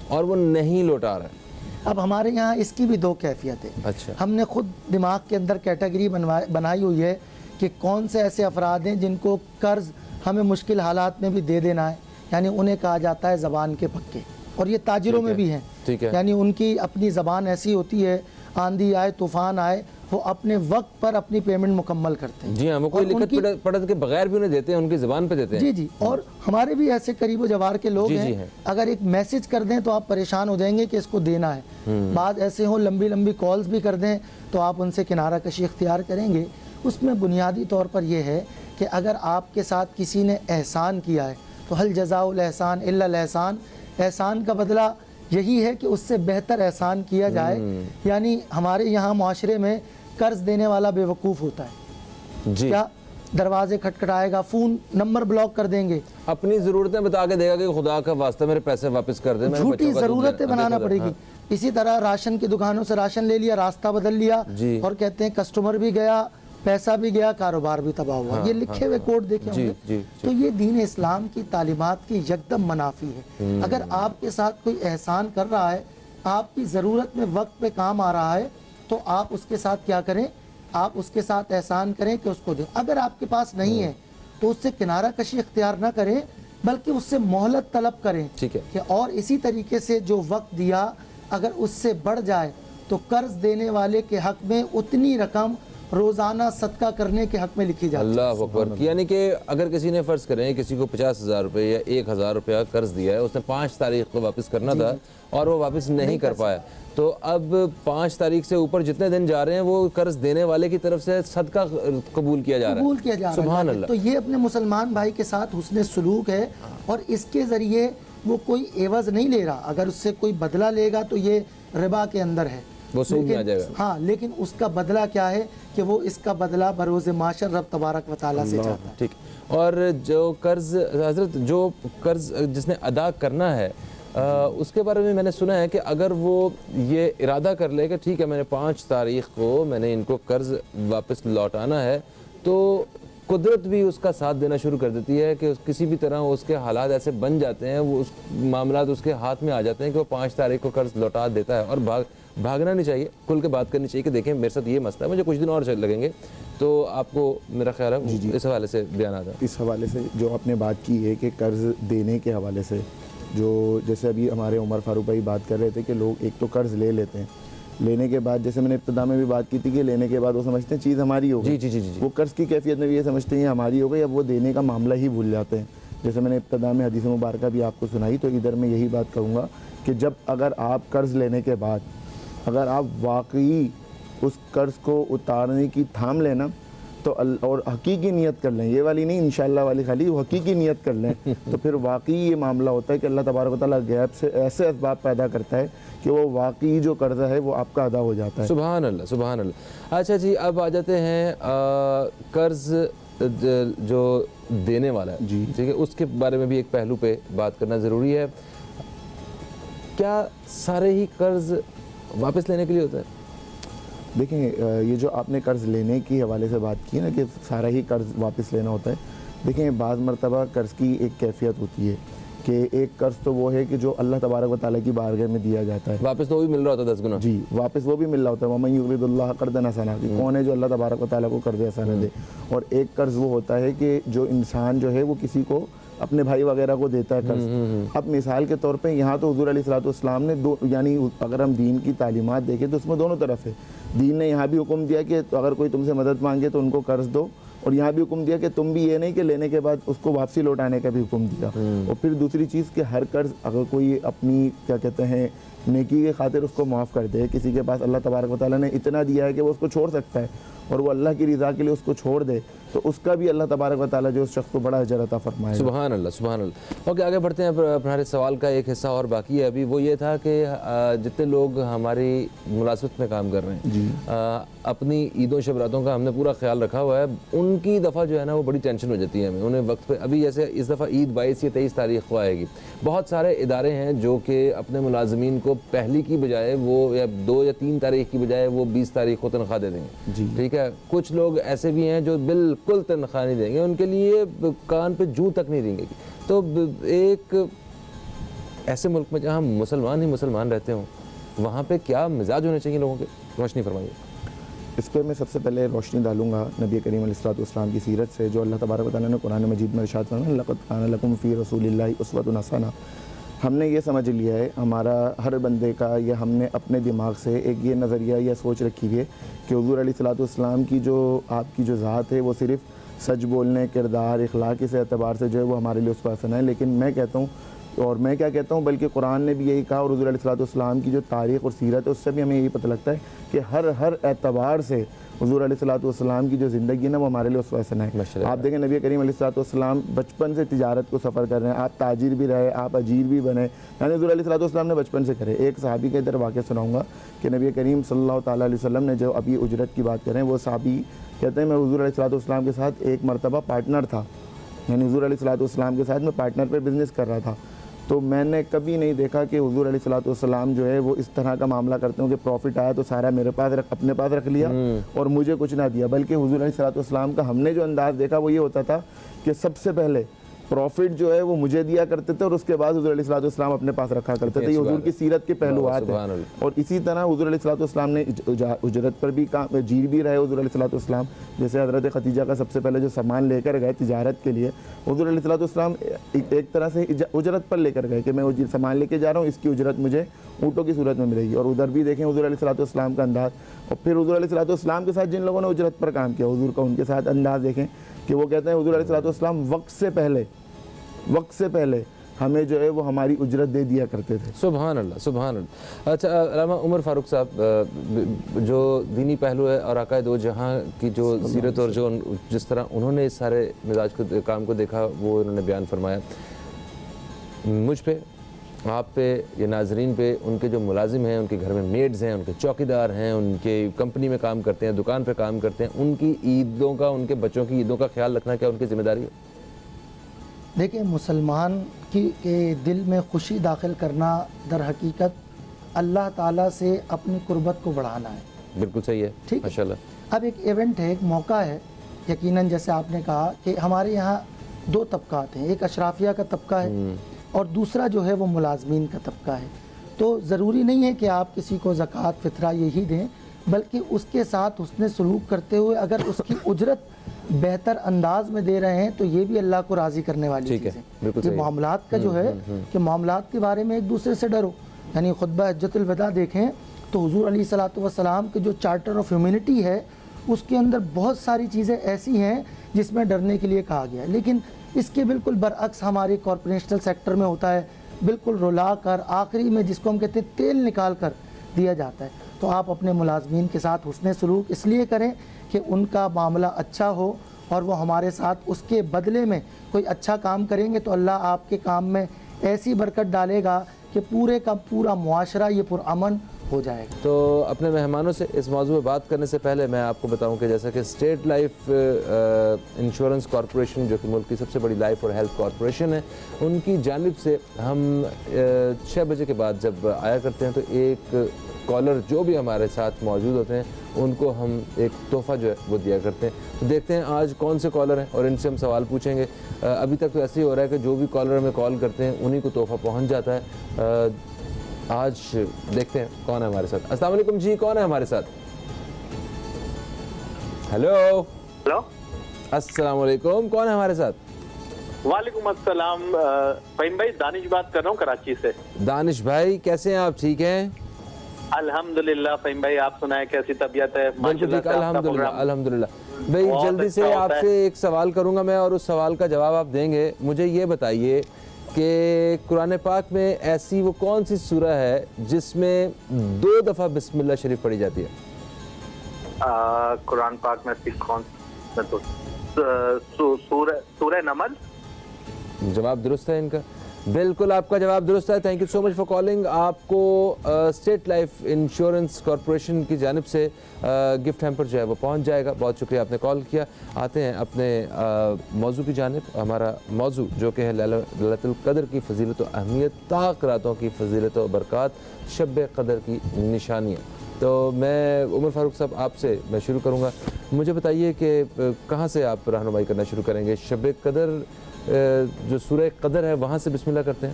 اور وہ نہیں لوٹا رہا ہے. اب ہمارے یہاں اس کی بھی 2 کیفیت ہے. اچھا. ہم نے خود دماغ کے اندر کیٹیگری بنائی ہوئی ہے کہ کون سے ایسے افراد ہیں جن کو قرض ہمیں مشکل حالات میں بھی دے دینا ہے, یعنی انہیں کہا جاتا ہے زبان کے پکے, اور یہ تاجروں میں بھی ہیں. یعنی ان کی اپنی زبان ایسی ہوتی ہے, آندھی آئے طوفان آئے وہ اپنے وقت پر اپنی پیمنٹ مکمل کرتے ہیں. جی ہاں, وہ کوئی لکھت پڑھت کے بغیر بھی انہیں دیتے ہیں, ان کی زبان پہ دیتے ہیں. جی جی, اور ہمارے بھی ایسے قریب و جوار کے لوگ ہیں, اگر ایک میسج کر دیں تو آپ پریشان ہو جائیں گے کہ اس کو دینا ہے. بعض ایسے ہوں لمبی لمبی کالز بھی کر دیں تو آپ ان سے کنارہ کشی اختیار کریں گے. اس میں بنیادی طور پر یہ ہے کہ اگر آپ کے ساتھ کسی نے احسان کیا ہے تو حل جزاء الاحسان الا الاحسان، احسان کا بدلہ یہی ہے کہ اس سے بہتر احسان کیا جائے. یعنی ہمارے یہاں معاشرے میں قرض دینے والا بے وقوف ہوتا ہے. جی کیا دروازے کھٹکھٹائے گا، فون نمبر بلاک کر دیں گے، اپنی ضرورتیں بتا کے دے گا کہ خدا کا واسطہ میرے پیسے واپس کر دیں، جھوٹی ضرورتیں بنانا پڑے گی. اسی طرح راشن کی دکانوں سے راشن لے لیا، راستہ بدل لیا، اور کہتے ہیں کسٹمر بھی گیا، پیسہ بھی گیا، کاروبار بھی تباہ ہوا. یہ لکھے ہوئے کوڈ دیکھے ہوں گے. تو یہ دین اسلام کی تعلیمات کی یکدم منافی ہے. اگر آپ کے ساتھ کوئی احسان کر رہا ہے، آپ کی ضرورت میں وقت پہ کام آ رہا ہے، تو آپ اس کے ساتھ کیا کریں؟ آپ اس کے ساتھ احسان کریں کہ اس کو دیں. اگر آپ کے پاس نہیں ہے تو اس سے کنارہ کشی اختیار نہ کریں، بلکہ اس سے مہلت طلب کریں کہ اور اسی طریقے سے جو وقت دیا اگر اس سے بڑھ جائے تو قرض دینے والے کے حق میں اتنی رقم روزانہ صدقہ کرنے کے حق میں لکھی جاتی ہے. اللہ اکبر. یعنی کہ اگر کسی نے فرض کریں کسی کو 50,000 روپے یا 1,000 روپیہ قرض دیا ہے، اس نے 5 تاریخ کو واپس کرنا تھا اور وہ واپس نہیں کر پایا، تو اب 5 تاریخ سے اوپر جتنے دن جا رہے ہیں وہ قرض دینے والے کی طرف سے صدقہ قبول کیا جا رہا ہے. سبحان اللہ. تو یہ اپنے مسلمان بھائی کے ساتھ حسن سلوک ہے، اور اس کے ذریعے وہ کوئی عوض نہیں لے رہا. اگر اس سے کوئی بدلہ لے گا تو یہ ربا کے اندر ہے، وہ سود میں آ جائے گا. ہاں، لیکن اس کا بدلہ کیا ہے کہ وہ اس کا بدلہ بروز محشر رب تبارک و تعالیٰ سے چاہتا ہے. ٹھیک. اور جو قرض حضرت جو قرض جس نے ادا کرنا ہے اس کے بارے میں میں نے سنا ہے کہ اگر وہ یہ ارادہ کر لے کہ ٹھیک ہے میں نے 5 تاریخ کو میں نے ان کو قرض واپس لوٹانا ہے، تو قدرت بھی اس کا ساتھ دینا شروع کر دیتی ہے کہ کسی بھی طرح اس کے حالات ایسے بن جاتے ہیں، وہ اس معاملات اس کے ہاتھ میں آ جاتے ہیں کہ وہ 5 تاریخ کو قرض لوٹا دیتا ہے. اور بھاگنا نہیں چاہیے، کھل کے بات کرنی چاہیے کہ دیکھیں میرے ساتھ یہ مسئلہ ہے، مجھے کچھ دن اور لگیں گے. تو آپ کو میرا خیال ہے اس حوالے سے بیانات ہے. اس حوالے سے جو آپ نے بات کی ہے کہ قرض دینے کے حوالے سے، جو جیسے ابھی ہمارے عمر فاروق بھائی بات کر رہے تھے کہ لوگ ایک تو قرض لے لیتے ہیں، لینے کے بعد جیسے میں نے ابتدا میں بھی بات کی تھی کہ لینے کے بعد وہ سمجھتے ہیں چیز ہماری ہو گئی. جی. وہ قرض کی کیفیت میں بھی یہ سمجھتے ہیں یہ ہماری ہو گئی، اب وہ دینے کا معاملہ ہی بھول جاتے ہیں. جیسے میں نے ابتدا میں حدیث مبارکہ بھی آپ کو سنائی، تو ادھر میں یہی بات کہوں گا کہ جب اگر آپ قرض لینے کے بعد اگر آپ واقعی اس قرض کو اتارنے کی تھام لینا تو اور حقیقی نیت کر لیں، یہ والی نہیں انشاءاللہ والی خالی، وہ حقیقی نیت کر لیں تو پھر واقعی یہ معاملہ ہوتا ہے کہ اللہ تبارک و تعالیٰ غیب سے ایسے اسباب پیدا کرتا ہے کہ وہ واقعی جو قرضہ ہے وہ آپ کا ادا ہو جاتا ہے. سبحان اللہ سبحان اللہ. اچھا جی، اب آ جاتے ہیں قرض جو دینے والا ہے، ٹھیک ہے، اس کے بارے میں بھی ایک پہلو پہ بات کرنا ضروری ہے. کیا سارے ہی قرض واپس لینے کے لیے ہوتا ہے؟ دیکھیں یہ جو آپ نے قرض لینے کی حوالے سے بات کی نا کہ سارا ہی قرض واپس لینا ہوتا ہے، دیکھیں بعض مرتبہ قرض کی ایک کیفیت ہوتی ہے کہ ایک قرض تو وہ ہے کہ جو اللہ تبارک و تعالیٰ کی بارگاہ میں دیا جاتا ہے، واپس تو وہ بھی مل رہا ہوتا ہے 10 گنا. جی، واپس وہ بھی مل رہا ہوتا ہے. وَمَن يُقْرِضُ اللَّهَ قَرْضًا حَسَنًا، کہ کون ہے جو اللہ تبارک و تعالیٰ کو قرض حسنہ دے. اور ایک قرض وہ ہوتا ہے کہ جو انسان جو ہے وہ کسی کو اپنے بھائی وغیرہ کو دیتا ہے قرض. اب مثال کے طور پہ یہاں تو حضور علیہ السلام نے یعنی اگر ہم دین کی تعلیمات دیکھیں تو اس میں دونوں طرف ہے. دین نے یہاں بھی حکم دیا کہ اگر کوئی تم سے مدد مانگے تو ان کو قرض دو، اور یہاں بھی حکم دیا کہ تم بھی یہ نہیں کہ لینے کے بعد اس کو واپسی لوٹانے کا بھی حکم دیا. اور پھر دوسری چیز کہ ہر قرض اگر کوئی اپنی کیا کہتے ہیں نیکی کے خاطر اس کو معاف کر دے، کسی کے پاس اللہ تبارک و تعالیٰ نے اتنا دیا ہے کہ وہ اس کو چھوڑ سکتا ہے اور وہ اللہ کی رضا کے لیے اس کو چھوڑ دے، تو اس کا بھی اللہ تبارک و تعالیٰ جو اس شخص کو بڑا اجر عطا فرمائے. سبحان اللہ سبحان اللہ. اوکے، آگے بڑھتے ہیں. ہمارے سوال کا ایک حصہ اور باقی ہے ابھی، وہ یہ تھا کہ جتنے لوگ ہماری ملازمت میں کام کر رہے ہیں، اپنی عیدوں شبراتوں کا ہم نے پورا خیال رکھا ہوا ہے، ان کی دفعہ جو ہے نا وہ بڑی ٹینشن ہو جاتی ہے ہمیں انہیں وقت پہ. ابھی جیسے اس دفعہ عید 22 یا 23 تاریخ کو آئے گی، بہت سارے ادارے ہیں جو کہ اپنے ملازمین کو پہلی کی بجائے وہ یا 2 یا 3 تاریخ کی بجائے وہ 20 تاریخ کو تنخواہ دے دیں گے. ٹھیک ہے، کچھ لوگ ایسے بھی ہیں جو بالکل تنخواہ نہیں دیں گے، ان کے لیے کان پہ جوں تک نہیں دیں گے. تو ایک ایسے ملک میں جہاں مسلمان ہی مسلمان رہتے ہوں وہاں پہ کیا مزاج ہونے چاہیے لوگوں کے؟ روشنی فرمائیے. اس پہ میں سب سے پہلے روشنی ڈالوں گا نبی کریم علیہ السلام کی سیرت سے، جو اللہ تبارک و تعالیٰ نے قرآن مجید میں ارشاد فرمایا لقد کان لکم فی رسول اللہ اسوۃ حسنہ. ہم نے یہ سمجھ لیا ہے، ہمارا ہر بندے کا، یا ہم نے اپنے دماغ سے ایک یہ نظریہ یا سوچ رکھی ہوئی ہے کہ حضور علیہ السلام کی جو آپ کی جو ذات ہے وہ صرف سچ بولنے، کردار، اخلاق، اس اعتبار سے جو ہے وہ ہمارے لیے اس پر حسن ہے. لیکن میں کہتا ہوں اور میں کیا کہتا ہوں بلکہ قرآن نے بھی یہی کہا اور حضور علیہ الصلوۃ والسلام کی جو تاریخ اور سیرت ہے اس سے بھی ہمیں یہی پتہ لگتا ہے کہ ہر اعتبار سے حضور علیہ الصلوۃ والسلام کی جو زندگی ہے نا وہ ہمارے لیے اسوہ حسنہ ہے. آپ دیکھیں نبی کریم علیہ الصلوۃ والسلام بچپن سے تجارت کو سفر کر رہے ہیں. آپ تاجر بھی رہے, آپ اجیر بھی بنے, یعنی حضور علیہ الصلوۃ والسلام نے بچپن سے کرے. ایک صحابی کے ادھر واقعہ سناؤں گا کہ نبی کریم صلی اللہ تعالیٰ علیہ وسلم نے جو ابھی اجرت کی بات کریں, وہ صحابی کہتے ہیں میں حضور علیہ الصلوۃ والسلام کے ساتھ ایک مرتبہ پارٹنر تھا, یعنی حضور علیہ الصلوۃ والسلام کے ساتھ میں پارٹنر پہ بزنس کر رہا تھا. تو میں نے کبھی نہیں دیکھا کہ حضور علیہ الصلوۃ والسلام جو ہے وہ اس طرح کا معاملہ کرتے ہوں کہ پروفٹ آیا تو سارا میرے پاس اپنے پاس رکھ لیا اور مجھے کچھ نہ دیا, بلکہ حضور علیہ الصلوۃ والسلام کا ہم نے جو انداز دیکھا وہ یہ ہوتا تھا کہ سب سے پہلے پروفٹ جو ہے وہ مجھے دیا کرتے تھے اور اس کے بعد حضور علیہ الصلوۃ والسلام اپنے پاس رکھا کرتے تھے. یہ حضور کی سیرت کے پہلوات ہیں. اور اسی طرح حضور علیہ الصلوۃ والسلام نے اجرت پر بھی کام اجیر بھی رہے حضور علیہ الصلوۃ والسلام. جیسے حضرت خدیجہ کا سب سے پہلے جو سامان لے کر گئے تجارت کے لیے, حضور علیہ الصلوۃ والسلام ایک طرح سے اجرت پر لے کر گئے کہ میں سامان لے کے جا رہا ہوں, اس کی اجرت مجھے اونٹوں کی صورت میں ملے گی. اور ادھر بھی دیکھیں حضور علیہ الصلوۃ والسلام کا انداز, اور پھر حضور علیہ الصلوۃ والسلام کے ساتھ جن لوگوں نے اجرت پر کام کیا حضور کا ان کے ساتھ انداز دیکھیں کہ وہ کہتے ہیں حضور علیہ الصلوۃ والسلام وقت سے پہلے ہمیں جو ہے وہ ہماری اجرت دے دیا کرتے تھے. سبحان اللہ سبحان اللہ. اچھا علامہ عمر فاروق صاحب, جو دینی پہلو ہے اور آقا دو جہاں کی جو سیرت اور جو جس طرح انہوں نے اس سارے مزاج کو کام کو دیکھا وہ انہوں نے بیان فرمایا, مجھ پہ آپ پہ یا ناظرین پہ ان کے جو ملازم ہیں, ان کے گھر میں میڈز ہیں, ان کے چوکیدار ہیں, ان کے کمپنی میں کام کرتے ہیں, دکان پہ کام کرتے ہیں, ان کی عیدوں کا, ان کے بچوں کی عیدوں کا خیال رکھنا کیا ان کی ذمہ داری ہے؟ دیکھیں مسلمان کے دل میں خوشی داخل کرنا در حقیقت اللہ تعالیٰ سے اپنی قربت کو بڑھانا ہے. بالکل صحیح ہے, ٹھیک ہے. ماشاء اللہ. اب ایک ایونٹ ہے, ایک موقع ہے, یقیناً جیسے آپ نے کہا کہ ہمارے یہاں دو طبقات ہیں, ایک اشرافیہ کا طبقہ ہے اور دوسرا جو ہے وہ ملازمین کا طبقہ ہے. تو ضروری نہیں ہے کہ آپ کسی کو زکوٰۃ فطرہ یہی دیں, بلکہ اس کے ساتھ حسن سلوک کرتے ہوئے اگر اس کی اجرت بہتر انداز میں دے رہے ہیں تو یہ بھی اللہ کو راضی کرنے والی چیز ہے. یہ معاملات کا جو ہے کہ معاملات کے بارے میں ایک دوسرے سے ڈرو. یعنی خطبہ حجۃ الوداع دیکھیں تو حضور علیہ الصلوۃ والسلام کے جو چارٹر آف ہیومینٹی ہے اس کے اندر بہت ساری چیزیں ایسی ہیں جس میں ڈرنے کے لیے کہا گیا ہے, لیکن اس کے بالکل برعکس ہمارے کارپوریشنل سیکٹر میں ہوتا ہے, بالکل رلا کر آخری میں جس کو ہم کہتے ہیں تیل نکال کر دیا جاتا ہے. تو آپ اپنے ملازمین کے ساتھ حسن سلوک اس لیے کریں کہ ان کا معاملہ اچھا ہو اور وہ ہمارے ساتھ اس کے بدلے میں کوئی اچھا کام کریں گے تو اللہ آپ کے کام میں ایسی برکت ڈالے گا کہ پورے کا پورا معاشرہ یہ پرامن ہو جائے گا. تو اپنے مہمانوں سے اس موضوع پہ بات کرنے سے پہلے میں آپ کو بتاؤں کہ جیسا کہ اسٹیٹ لائف انشورنس کارپوریشن جو کہ ملک کی سب سے بڑی لائف اور ہیلتھ کارپوریشن ہے, ان کی جانب سے ہم 6 بجے کے بعد جب آیا کرتے ہیں تو ایک کالر جو بھی ہمارے ساتھ موجود ہوتے ہیں ان کو ہم ایک تحفہ جو ہے وہ دیا کرتے ہیں. تو دیکھتے ہیں آج کون سے کالر ہیں اور ان سے ہم سوال پوچھیں گے. ابھی تک تو ایسے ہی ہو رہا ہے کہ جو بھی کالر ہمیں کال کرتے ہیں انہی کو تحفہ پہنچ جاتا ہے. آج دیکھتے ہیں کون ہے ہمارے ساتھ. السلام علیکم جی, کون ہے ہمارے ساتھ؟ ہیلو ہلو, السلام علیکم, کون ہے ہمارے ساتھ؟ وعلیکم السلام. فہیم بھائی, دانش بات کر رہا ہوں کراچی سے. دانش بھائی کیسے ہیں آپ, ٹھیک ہیں؟ الحمدللہ. فہیم بھائی آپ سنائیں کیسی طبیعت ہے؟ بالکل ٹھیک, الحمدللہ الحمدللہ. بھائی جلدی سے آپ سے ایک سوال کروں گا میں اور اس سوال کا جواب آپ دیں گے. مجھے یہ بتائیے کہ قرآن پاک میں ایسی وہ کون سی سورہ ہے جس میں 2 دفعہ بسم اللہ شریف پڑھی جاتی ہے؟ قرآن پاک میں کون سورہ نمل. جواب درست ہے ان کا, بالکل آپ کا جواب درست ہے. Thank you so much for calling. آپ کو اسٹیٹ لائف انشورنس کارپوریشن کی جانب سے گفٹ ہیمپر جو ہے وہ پہنچ جائے گا. بہت شکریہ آپ نے کال کیا. آتے ہیں اپنے موضوع کی جانب. ہمارا موضوع جو کہ ہے لیلۃ القدر کی فضیلت و اہمیت, طاق راتوں کی فضیلت و برکات, شب قدر کی نشانیاں. تو میں عمر فاروق صاحب آپ سے میں شروع کروں گا. مجھے بتائیے کہ کہاں سے آپ رہنمائی کرنا شروع کریں گے؟ شب قدر جو سورہ قدر ہے وہاں سے بسم اللہ کرتے ہیں؟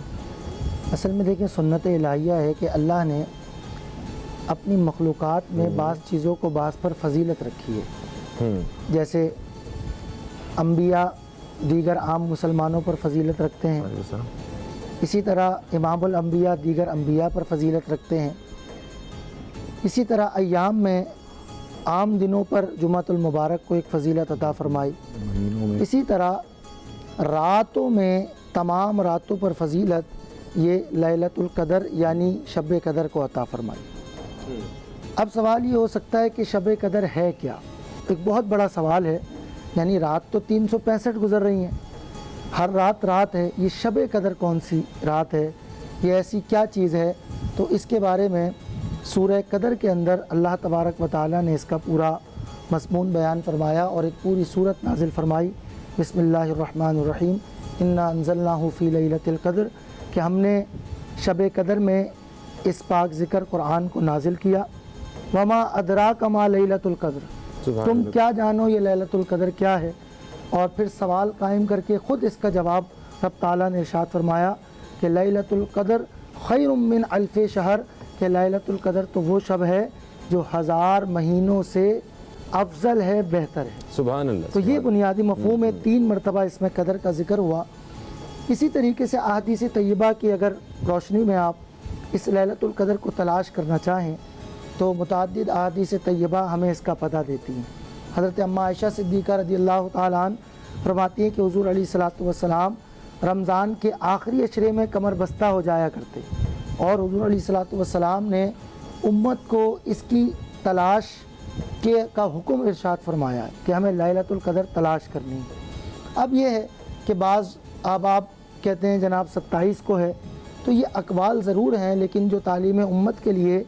اصل میں دیکھیں سنت الہیہ ہے کہ اللہ نے اپنی مخلوقات میں بعض چیزوں کو بعض پر فضیلت رکھی ہے. جیسے انبیاء دیگر عام مسلمانوں پر فضیلت رکھتے ہیں, اسی طرح امام الانبیاء دیگر انبیاء پر فضیلت رکھتے ہیں. اسی طرح ایام میں عام دنوں پر جمعۃ المبارک کو ایک فضیلت عطا فرمائی. اسی طرح راتوں میں تمام راتوں پر فضیلت یہ لیلۃ القدر یعنی شب قدر کو عطا فرمائی۔ اب سوال یہ ہو سکتا ہے کہ شب قدر ہے کیا؟ ایک بہت بڑا سوال ہے، یعنی رات تو 365 گزر رہی ہیں، ہر رات رات ہے، یہ شب قدر کون سی رات ہے، یہ ایسی کیا چیز ہے؟ تو اس کے بارے میں سورہ قدر کے اندر اللہ تبارک و تعالیٰ نے اس کا پورا مضمون بیان فرمایا اور ایک پوری صورت نازل فرمائی۔ بسم اللہ الرحمن الرحیم، انا انزلناہ فی لیلۃ القدر، کہ ہم نے شب قدر میں اس پاک ذکر قرآن کو نازل کیا۔ وما ادراک ما لیلۃ القدر، تم کیا جانو یہ لیلۃ القدر کیا ہے؟ اور پھر سوال قائم کر کے خود اس کا جواب رب تعالیٰ نے ارشاد فرمایا کہ لیلۃ القدر خیر من الف شہر، کہ لیلۃ القدر تو وہ شب ہے جو 1000 مہینوں سے افضل ہے، بہتر ہے۔ سبحان اللہ۔ تو یہ بنیادی مفہوم ہے، 3 مرتبہ اس میں قدر کا ذکر ہوا۔ اسی طریقے سے احادیث طیبہ کی اگر روشنی میں آپ اس لیلۃ القدر کو تلاش کرنا چاہیں تو متعدد احادیث طیبہ ہمیں اس کا پتہ دیتی ہیں۔ حضرت اماں عائشہ صدیقہ رضی اللہ تعالیٰ عنہ فرماتی ہیں کہ حضور علیہ الصلوۃ والسلام رمضان کے آخری عشرے میں کمر بستہ ہو جایا کرتے، اور حضور علیہ الصلوۃ والسلام نے امت کو اس کی تلاش کا حکم ارشاد فرمایا ہے کہ ہمیں لیلۃ القدر تلاش کرنی ہے۔ اب یہ ہے کہ بعض آپ کہتے ہیں جناب 27 کو ہے، تو یہ اقوال ضرور ہیں، لیکن جو تعلیم امت کے لیے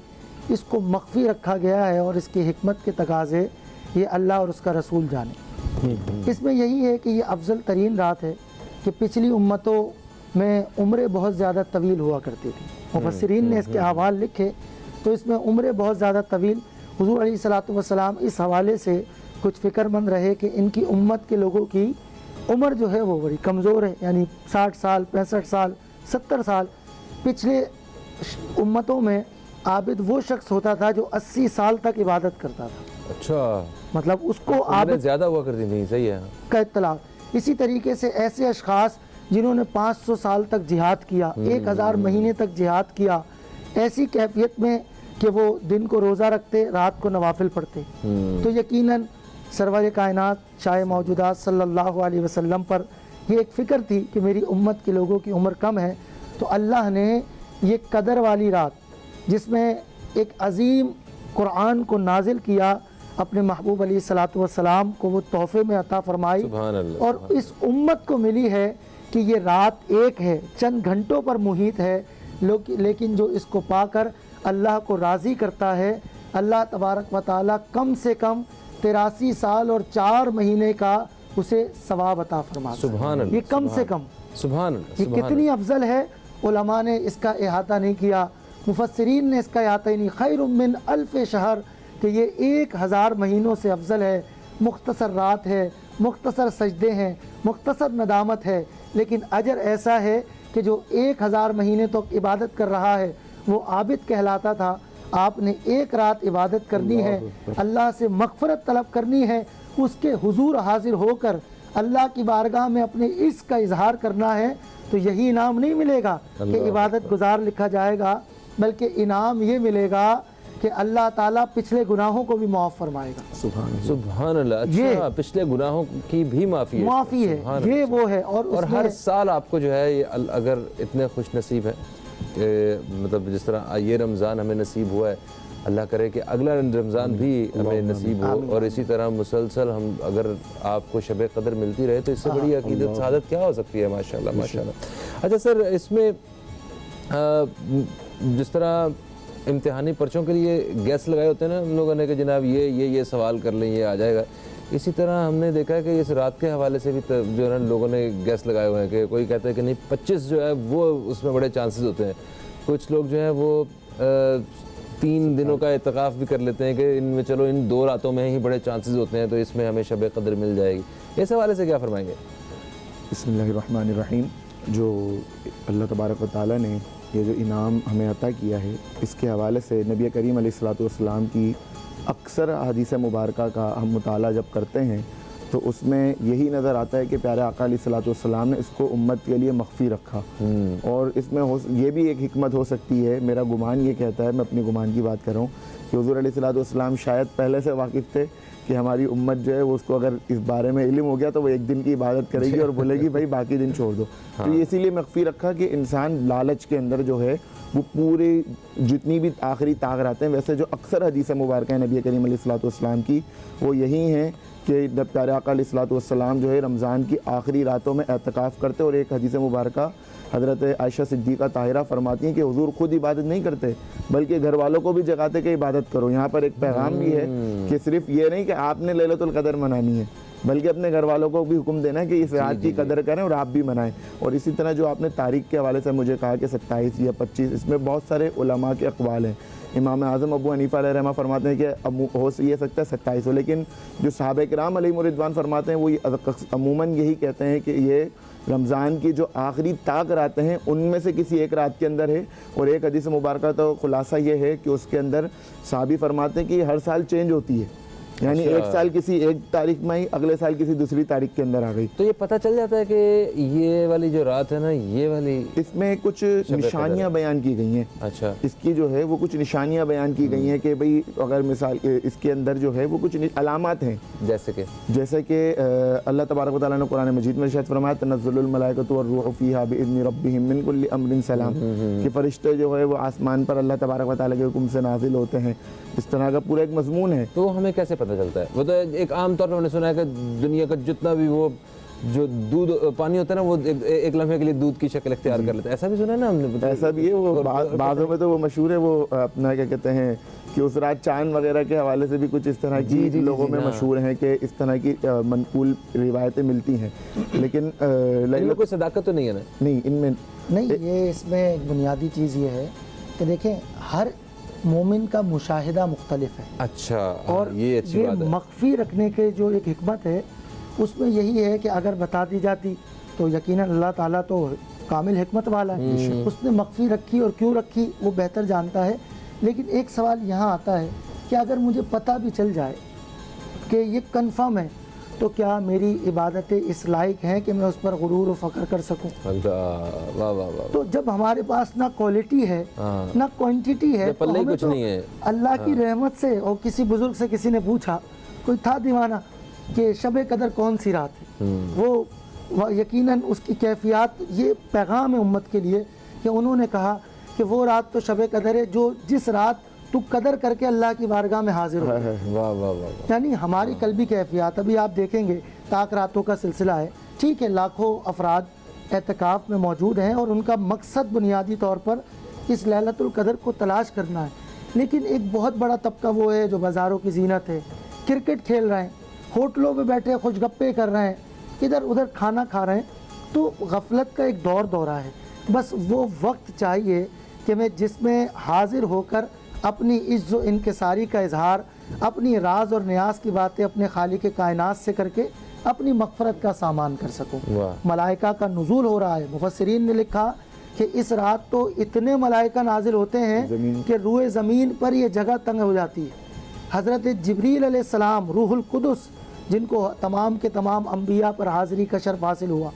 اس کو مخفی رکھا گیا ہے اور اس کی حکمت کے تقاضے یہ اللہ اور اس کا رسول جانے۔ اس میں یہی ہے کہ یہ افضل ترین رات ہے کہ پچھلی امتوں میں عمریں بہت زیادہ طویل ہوا کرتی تھی، مفسرین نے اس کے احوال لکھے تو اس میں عمریں بہت زیادہ طویل، حضور علیہ الصلوۃ والسلام اس حوالے سے کچھ فکر مند رہے کہ ان کی امت کے لوگوں کی عمر جو ہے وہ بڑی کمزور ہے، یعنی 60 سال 65 سال 70 سال۔ پچھلے امتوں میں عابد وہ شخص ہوتا تھا جو 80 سال تک عبادت کرتا تھا، اچھا، مطلب اس کو عابد زیادہ ہوا کرتی تھی، صحیح ہے کا اطلاع۔ اسی طریقے سے ایسے اشخاص جنہوں نے 500 سال تک جہاد کیا، 1000 مہینے تک جہاد کیا، ایسی کیفیت میں کہ وہ دن کو روزہ رکھتے، رات کو نوافل پڑھتے، تو یقیناً سرور کائنات شاہ موجودات صلی اللہ علیہ وسلم پر یہ ایک فکر تھی کہ میری امت کے لوگوں کی عمر کم ہے، تو اللہ نے یہ قدر والی رات جس میں ایک عظیم قرآن کو نازل کیا، اپنے محبوب علیہ الصلوۃ والسلام کو وہ تحفے میں عطا فرمائی، سبحان اللہ، اور اس امت کو ملی ہے کہ یہ رات ایک ہے، چند گھنٹوں پر محیط ہے، لیکن جو اس کو پا کر اللہ کو راضی کرتا ہے، اللہ تبارک و تعالیٰ کم سے کم 83 سال اور 4 مہینے کا اسے ثواب عطا فرماتا ہے۔ سبحان اللہ، یہ کم سے کم، سبحان اللہ، یہ کتنی افضل ہے، علماء نے اس کا احاطہ نہیں کیا، مفسرین نے اس کا احاطہ ہی نہیں، خیر من الف شہر، کہ یہ 1000 مہینوں سے افضل ہے، مختصر رات ہے، مختصر سجدے ہیں، مختصر ندامت ہے، لیکن اجر ایسا ہے کہ جو 1000 مہینے تک عبادت کر رہا ہے وہ عابد کہلاتا تھا۔ آپ نے ایک رات عبادت کرنی ہے، اللہ سے مغفرت طلب کرنی ہے، اس کے حضور حاضر ہو کر اللہ کی بارگاہ میں اپنے عشق کا اظہار کرنا ہے، تو یہی انعام نہیں ملے گا کہ عبادت گزار لکھا جائے گا، بلکہ انعام یہ ملے گا کہ اللہ تعالیٰ پچھلے گناہوں کو بھی معاف فرمائے گا۔ سبحان اللہ، اچھا، پچھلے گناہوں کی بھی معافی ہے، یہ وہ ہے۔ اور ہر سال آپ کو جو ہے یہ اگر اتنے خوش نصیب ہے کہ مطلب جس طرح یہ رمضان ہمیں نصیب ہوا ہے، اللہ کرے کہ اگلا رمضان بھی ہمیں نصیب ہو، اور اسی طرح مسلسل ہم اگر آپ کو شب قدر ملتی رہے تو اس سے بڑی عقیدت سعادت کیا ہو سکتی ہے؟ ماشاءاللہ ماشاءاللہ۔ اچھا سر، اس میں جس طرح امتحانی پرچوں کے لیے گیس لگائے ہوتے ہیں نا ہم لوگوں نے کہ جناب یہ سوال کر لیں، یہ آ جائے گا، اسی طرح ہم نے دیکھا ہے کہ اس رات کے حوالے سے بھی جو ہے نا لوگوں نے گیس لگائے ہوئے ہیں کہ کوئی کہتا ہے کہ نہیں 25 جو ہے وہ اس میں بڑے چانسز ہوتے ہیں، کچھ لوگ جو ہیں وہ 3 دنوں کا اعتکاف بھی کر لیتے ہیں کہ ان میں چلو ان 2 راتوں میں ہی بڑے چانسز ہوتے ہیں تو اس میں ہمیں شب قدر مل جائے گی، اس حوالے سے کیا فرمائیں گے؟ بسم اللہ الرحمن الرحیم۔ جو اللہ تبارک و تعالیٰ نے یہ جو انعام ہمیں عطا کیا ہے، اس کے حوالے سے نبی کریم علیہ الصلوۃ والسلام کی اکثر حدیث مبارکہ کا ہم مطالعہ جب کرتے ہیں تو اس میں یہی نظر آتا ہے کہ پیارے آقا علیہ الصلوۃ والسلام نے اس کو امت کے لیے مخفی رکھا، اور اس میں یہ بھی ایک حکمت ہو سکتی ہے، میرا گمان یہ کہتا ہے، میں اپنی گمان کی بات کر رہا ہوں، کہ حضور علیہ الصلوۃ والسلام شاید پہلے سے واقف تھے کہ ہماری امت جو ہے وہ اس کو اگر اس بارے میں علم ہو گیا تو وہ ایک دن کی عبادت کرے گی اور بولے گی بھائی باقی دن چھوڑ دو، تو یہ اسی لیے مخفی رکھا کہ انسان لالچ کے اندر جو ہے وہ پوری جتنی بھی آخری طاق رہتے ہیں، ویسے جو اکثر حدیث مبارکہ ہیں نبی کریم علیہ الصلوۃ والسلام کی وہ یہی ہیں کہ جب پیارے آقا علیہ الصلوۃ والسلام جو ہے رمضان کی آخری راتوں میں اعتکاف کرتے، اور ایک حدیث مبارکہ حضرت عائشہ صدیقہ طاہرہ فرماتی ہیں کہ حضور خود عبادت نہیں کرتے بلکہ گھر والوں کو بھی جگاتے کہ عبادت کرو۔ یہاں پر ایک پیغام بھی ہے کہ صرف یہ نہیں کہ آپ نے لیلۃ القدر منانی ہے بلکہ اپنے گھر والوں کو بھی حکم دینا ہے کہ اس رات کی قدر کریں اور آپ بھی منائیں۔ اور اسی طرح جو آپ نے تاریخ کے حوالے سے مجھے کہا کہ 27 یا 25، اس میں بہت سارے علماء کے اقوال ہیں۔ امام اعظم ابو حنیفہ علیہ رحمہ فرماتے ہیں کہ ہو یہ سکتا ہے 27 ہو، لیکن جو صحابہ کرام علیہم رضوان فرماتے ہیں وہ عموماً یہی کہتے ہیں کہ یہ رمضان کی جو آخری طاق راتیں ہیں ان میں سے کسی ایک رات کے اندر ہے۔ اور ایک حدیث مبارکہ تو خلاصہ یہ ہے کہ اس کے اندر صحابی فرماتے ہیں کہ ہر سال چینج ہوتی ہے، یعنی ایک سال کسی ایک تاریخ میں ہی، اگلے سال کسی دوسری تاریخ کے اندر آ گئی۔ تو یہ پتہ چل جاتا ہے کہ یہ والی جو رات ہے نا، یہ والی اس میں کچھ نشانیاں بیان کی گئی ہیں۔ اچھا، اس کی جو ہے وہ کچھ نشانیاں بیان کی گئی ہیں کہ بھئی اگر مثال اس کے اندر جو ہے وہ کچھ علامات ہیں، جیسے کہ اللہ تبارک و تعالیٰ نے قرآن مجید میں ارشاد فرمایا تنزل الملائکۃ والروح فیہا بإذن ربہم من کل امر سلام، کہ فرشتے جو ہے وہ آسمان پر اللہ تبارک و تعالیٰ کے حکم سے نازل ہوتے ہیں۔ اس طرح کا پورا ایک مضمون ہے۔ تو ہمیں کیسے پتہ چلتا ہے؟ وہ تو ایک عام طور پر ہم نے سنا ہے کہ دنیا کا جتنا بھی وہ جو دودھ پانی ہوتا ہے نا وہ ایک لمحے کے لیے دودھ کی شکل اختیار کر لیتا ہے، ایسا بھی سنا ہے نا ہم نے؟ ایسا بھی ہے، وہ بعضوں میں تو وہ مشہور ہے، وہ اپنا کیا کہتے ہیں کہ اس رات چاند وغیرہ کے حوالے سے بھی کچھ اس طرح کی لوگوں میں مشہور ہیں کہ اس طرح کی منقول روایتیں ملتی ہیں، لیکن ان میں کوئی صداقت تو نہیں ہے نا؟ نہیں، ان میں نہیں، یہ اس میں ایک بنیادی چیز یہ ہے کہ دیکھیں ہر مومن کا مشاہدہ مختلف ہے۔ اچھا، اور یہ اچھی بات ہے۔ مخفی رکھنے کے جو ایک حکمت ہے اس میں یہی ہے کہ اگر بتا دی جاتی تو یقیناً اللہ تعالیٰ تو کامل حکمت والا ہے، اس نے مخفی رکھی اور کیوں رکھی وہ بہتر جانتا ہے۔ لیکن ایک سوال یہاں آتا ہے کہ اگر مجھے پتہ بھی چل جائے کہ یہ کنفرم ہے تو کیا میری عبادتیں اس لائق ہیں کہ میں اس پر غرور و فخر کر سکوں؟ تو جب ہمارے پاس نہ کوالٹی ہے نہ کوانٹیٹی ہے تو ہمیں تو اللہ کی رحمت سے، اور کسی بزرگ سے کسی نے پوچھا، کوئی تھا دیوانہ، کہ شب قدر کون سی رات ہے، وہ یقیناً اس کی کیفیات، یہ پیغام ہے امت کے لیے کہ انہوں نے کہا کہ وہ رات تو شب قدر ہے جس رات تو قدر کر کے اللہ کی بارگاہ میں حاضر ہو۔ یعنی ہماری قلبی کیفیات، ابھی آپ دیکھیں گے طاق راتوں کا سلسلہ ہے، ٹھیک ہے، لاکھوں افراد اعتکاف میں موجود ہیں اور ان کا مقصد بنیادی طور پر اس لیلۃ القدر کو تلاش کرنا ہے، لیکن ایک بہت بڑا طبقہ وہ ہے جو بازاروں کی زینت ہے، کرکٹ کھیل رہے ہیں، ہوٹلوں پہ بیٹھے خوش گپے کر رہے ہیں، ادھر ادھر کھانا کھا رہے ہیں، تو غفلت کا ایک دورہ ہے۔ بس وہ وقت چاہیے کہ میں جس میں حاضر ہو کر اپنی عز و انکساری کا اظہار، اپنی راز اور نیاز کی باتیں اپنے خالق کائنات سے کر کے اپنی مغفرت کا سامان کر سکوں۔ ملائکہ کا نزول ہو رہا ہے، مفسرین نے لکھا کہ اس رات تو اتنے ملائکہ نازل ہوتے ہیں کہ روئے زمین پر یہ جگہ تنگ ہو جاتی ہے۔ حضرت جبریل علیہ السلام، روح القدس، جن کو تمام کے تمام انبیاء پر حاضری کا شرف حاصل ہوا،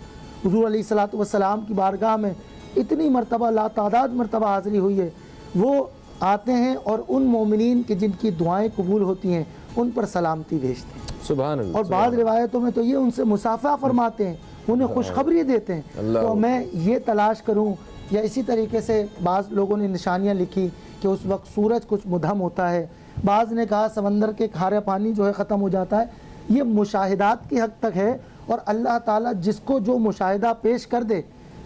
حضور علیہ الصلوۃ والسلام کی بارگاہ میں اتنی مرتبہ، لا تعداد مرتبہ حاضری ہوئی ہے، وہ آتے ہیں اور ان مومنین کی جن کی دعائیں قبول ہوتی ہیں ان پر سلامتی بھیجتے ہیں۔ سبحان اللہ۔ اور بعض روایتوں میں تو یہ ان سے مصافحہ فرماتے ہیں، انہیں خوشخبری دیتے ہیں۔ تو میں یہ تلاش کروں، یا اسی طریقے سے بعض لوگوں نے نشانیاں لکھی کہ اس وقت سورج کچھ مدھم ہوتا ہے، بعض نے کہا سمندر کے کھارا پانی جو ہے ختم ہو جاتا ہے۔ یہ مشاہدات کی حد تک ہے، اور اللہ تعالیٰ جس کو جو مشاہدہ پیش کر دے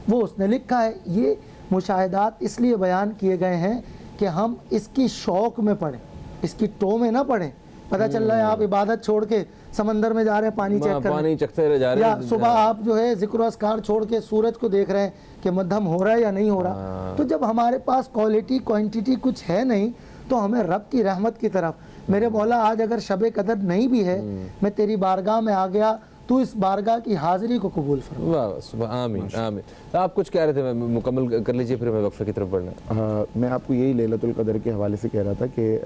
وہ اس نے لکھا ہے۔ یہ مشاہدات اس لیے بیان کیے گئے ہیں کہ ہم اس کی شوق میں پڑھیں، اس کی ٹو میں نہ پڑھیں۔ پتہ چل رہا ہے آپ عبادت چھوڑ کے سمندر میں جا رہے ہیں پانی چیک کرنے، یا صبح آپ جو ہے ذکر و اذکار چھوڑ کے سورج کو دیکھ رہے ہیں کہ مدھم ہو رہا ہے یا نہیں ہو رہا۔ تو جب ہمارے پاس کوالٹی کوانٹیٹی کچھ ہے نہیں تو ہمیں رب کی رحمت کی طرف، میرے مولا آج اگر شب قدر نہیں بھی ہے، میں تیری بارگاہ میں آ گیا، تو اس بارگاہ کی حاضری کو قبول فرما۔ آمین آمین۔ آپ کچھ کہہ رہے تھے، مکمل کر لیجئے پھر میں وقفے کی طرف بڑھنا۔ میں آپ کو یہی لیلۃ القدر کے حوالے سے کہہ رہا تھا کہ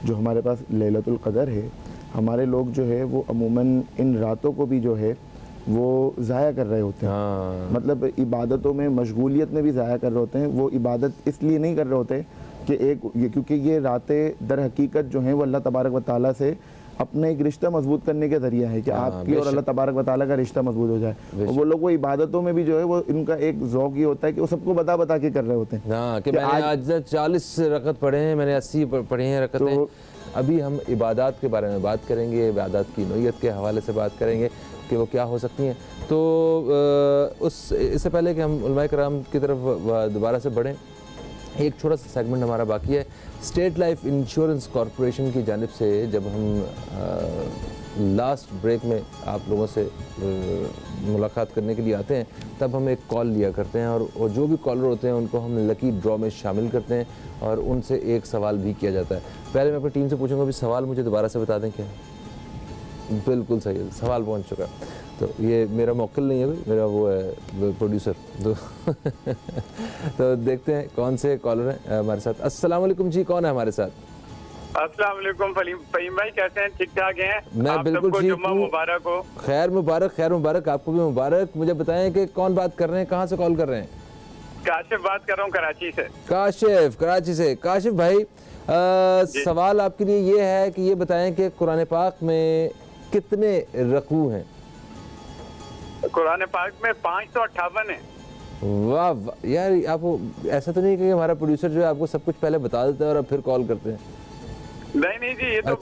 جو ہمارے پاس لیلۃ القدر ہے، ہمارے لوگ جو ہے وہ عموماً ان راتوں کو بھی جو ہے وہ ضائع کر رہے ہوتے ہیں. مطلب عبادتوں میں مشغولیت میں بھی ضائع کر رہے ہوتے ہیں. وہ عبادت اس لیے نہیں کر رہے ہوتے کہ کیونکہ یہ راتیں در حقیقت جو ہیں وہ اللہ تبارک و تعالیٰ سے اپنے ایک رشتہ مضبوط کرنے کے ذریعہ ہے کہ آپ کی اور اللہ تبارک و تعالیٰ کا رشتہ مضبوط ہو جائے. اور وہ لوگ وہ عبادتوں میں بھی جو ہے وہ ان کا ایک ذوق یہ ہوتا ہے کہ وہ سب کو بتا کے کر رہے ہوتے ہیں. ہاں کہ میں نے آج 40 رکعت پڑھے ہیں, میں نے 80 پڑھی ہیں رکعتیں. ابھی ہم عبادات کے بارے میں بات کریں گے, عبادات کی نوعیت کے حوالے سے بات کریں گے کہ وہ کیا ہو سکتی ہیں. تو اس سے پہلے کہ ہم علماء کرام کی طرف دوبارہ سے بڑھیں, ایک چھوٹا سا سیگمنٹ ہمارا باقی ہے. اسٹیٹ لائف انشورنس کارپوریشن کی جانب سے جب ہم لاسٹ بریک میں آپ لوگوں سے ملاقات کرنے کے لیے آتے ہیں تب ہم ایک کال لیا کرتے ہیں, اور جو بھی کالر ہوتے ہیں ان کو ہم لکی ڈرا میں شامل کرتے ہیں اور ان سے ایک سوال بھی کیا جاتا ہے. پہلے میں اپنی ٹیم سے پوچھوں گا بھی سوال مجھے دوبارہ سے بتا دیں کیا. بالکل صحیح ہے, سوال پہنچ چکا. تو یہ میرا موکل نہیں ہے بھائی, میرا وہ ہے پروڈیوسر. تو دیکھتے ہیں کون سے کالر ہیں ہمارے ساتھ. السلام علیکم جی, کون ہے ہمارے ساتھ؟ السلام علیکم فہیم بھائی, کیسے ہیں؟ ٹھیک ٹھاک ہیں؟ میں بالکل ٹھیک ہوں. جمعہ مبارک ہو. خیر مبارک, خیر مبارک, آپ کو بھی مبارک. مجھے بتائیں کہ کون بات کر رہے ہیں, کہاں سے کال کر رہے ہیں؟ کاشف بات کر رہا ہوں کراچی سے. کاشف, کراچی سے. کاشف بھائی, سوال آپ کے لیے یہ ہے کہ یہ بتائیں کہ قرآن پاک میں کتنے رکوع ہیں؟ قرآن پاک میں 558 ہیں. واہ یار, آپ کو ایسا تو نہیں کہ ہمارا پروڈیوسر جو ہے آپ کو سب کچھ پہلے بتا دیتا ہے اور اب پھر کال کرتے ہیں؟ نہیں جی, یہ تو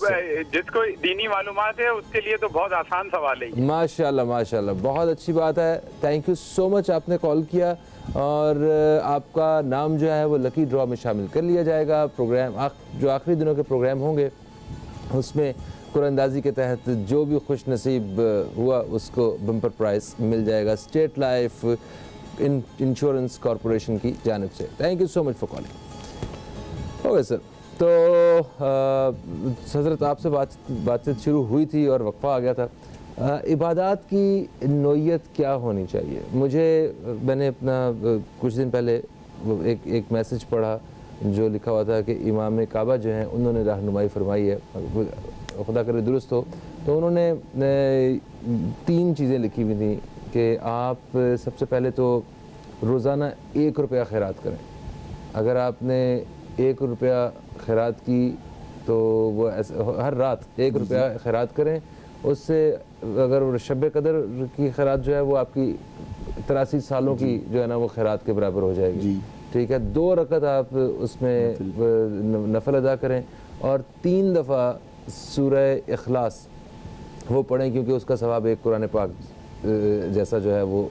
جس کو دینی معلومات ہے اس کے لیے تو بہت آسان سوال ہے. ماشاءاللہ ماشاءاللہ, بہت اچھی بات ہے. تھینک یو سو مچ, آپ نے کال کیا اور آپ کا نام جو ہے وہ لکی ڈرا میں شامل کر لیا جائے گا. پروگرام جو آخری دنوں کے پروگرام ہوں گے اس میں قرآن اندازی کے تحت جو بھی خوش نصیب ہوا اس کو بمپر پرائز مل جائے گا اسٹیٹ لائف انشورنس کارپوریشن کی جانب سے. Thank you so much for calling. Okay sir, تو حضرت آپ سے بات چیت شروع ہوئی تھی اور وقفہ آ گیا تھا. عبادات کی نوعیت کیا ہونی چاہیے؟ میں نے اپنا کچھ دن پہلے ایک میسج پڑھا جو لکھا ہوا تھا کہ امام کعبہ جو ہیں انہوں نے رہنمائی فرمائی ہے, خدا کرے درست ہو, تو انہوں نے 3 چیزیں لکھی ہوئی تھیں کہ آپ سب سے پہلے تو روزانہ 1 روپیہ خیرات کریں. اگر آپ نے 1 روپیہ خیرات کی تو وہ ہر رات 1 روپیہ خیرات کریں. اس سے اگر شب قدر کی خیرات جو ہے وہ آپ کی 83 سالوں کی جو ہے نا وہ خیرات کے برابر ہو جائے گی. ٹھیک ہے, 2 رکعت آپ اس میں نفل ادا کریں اور 3 دفعہ سورہ اخلاص وہ پڑھیں, کیونکہ اس کا ثواب ایک قرآن پاک جیسا جو ہے وہ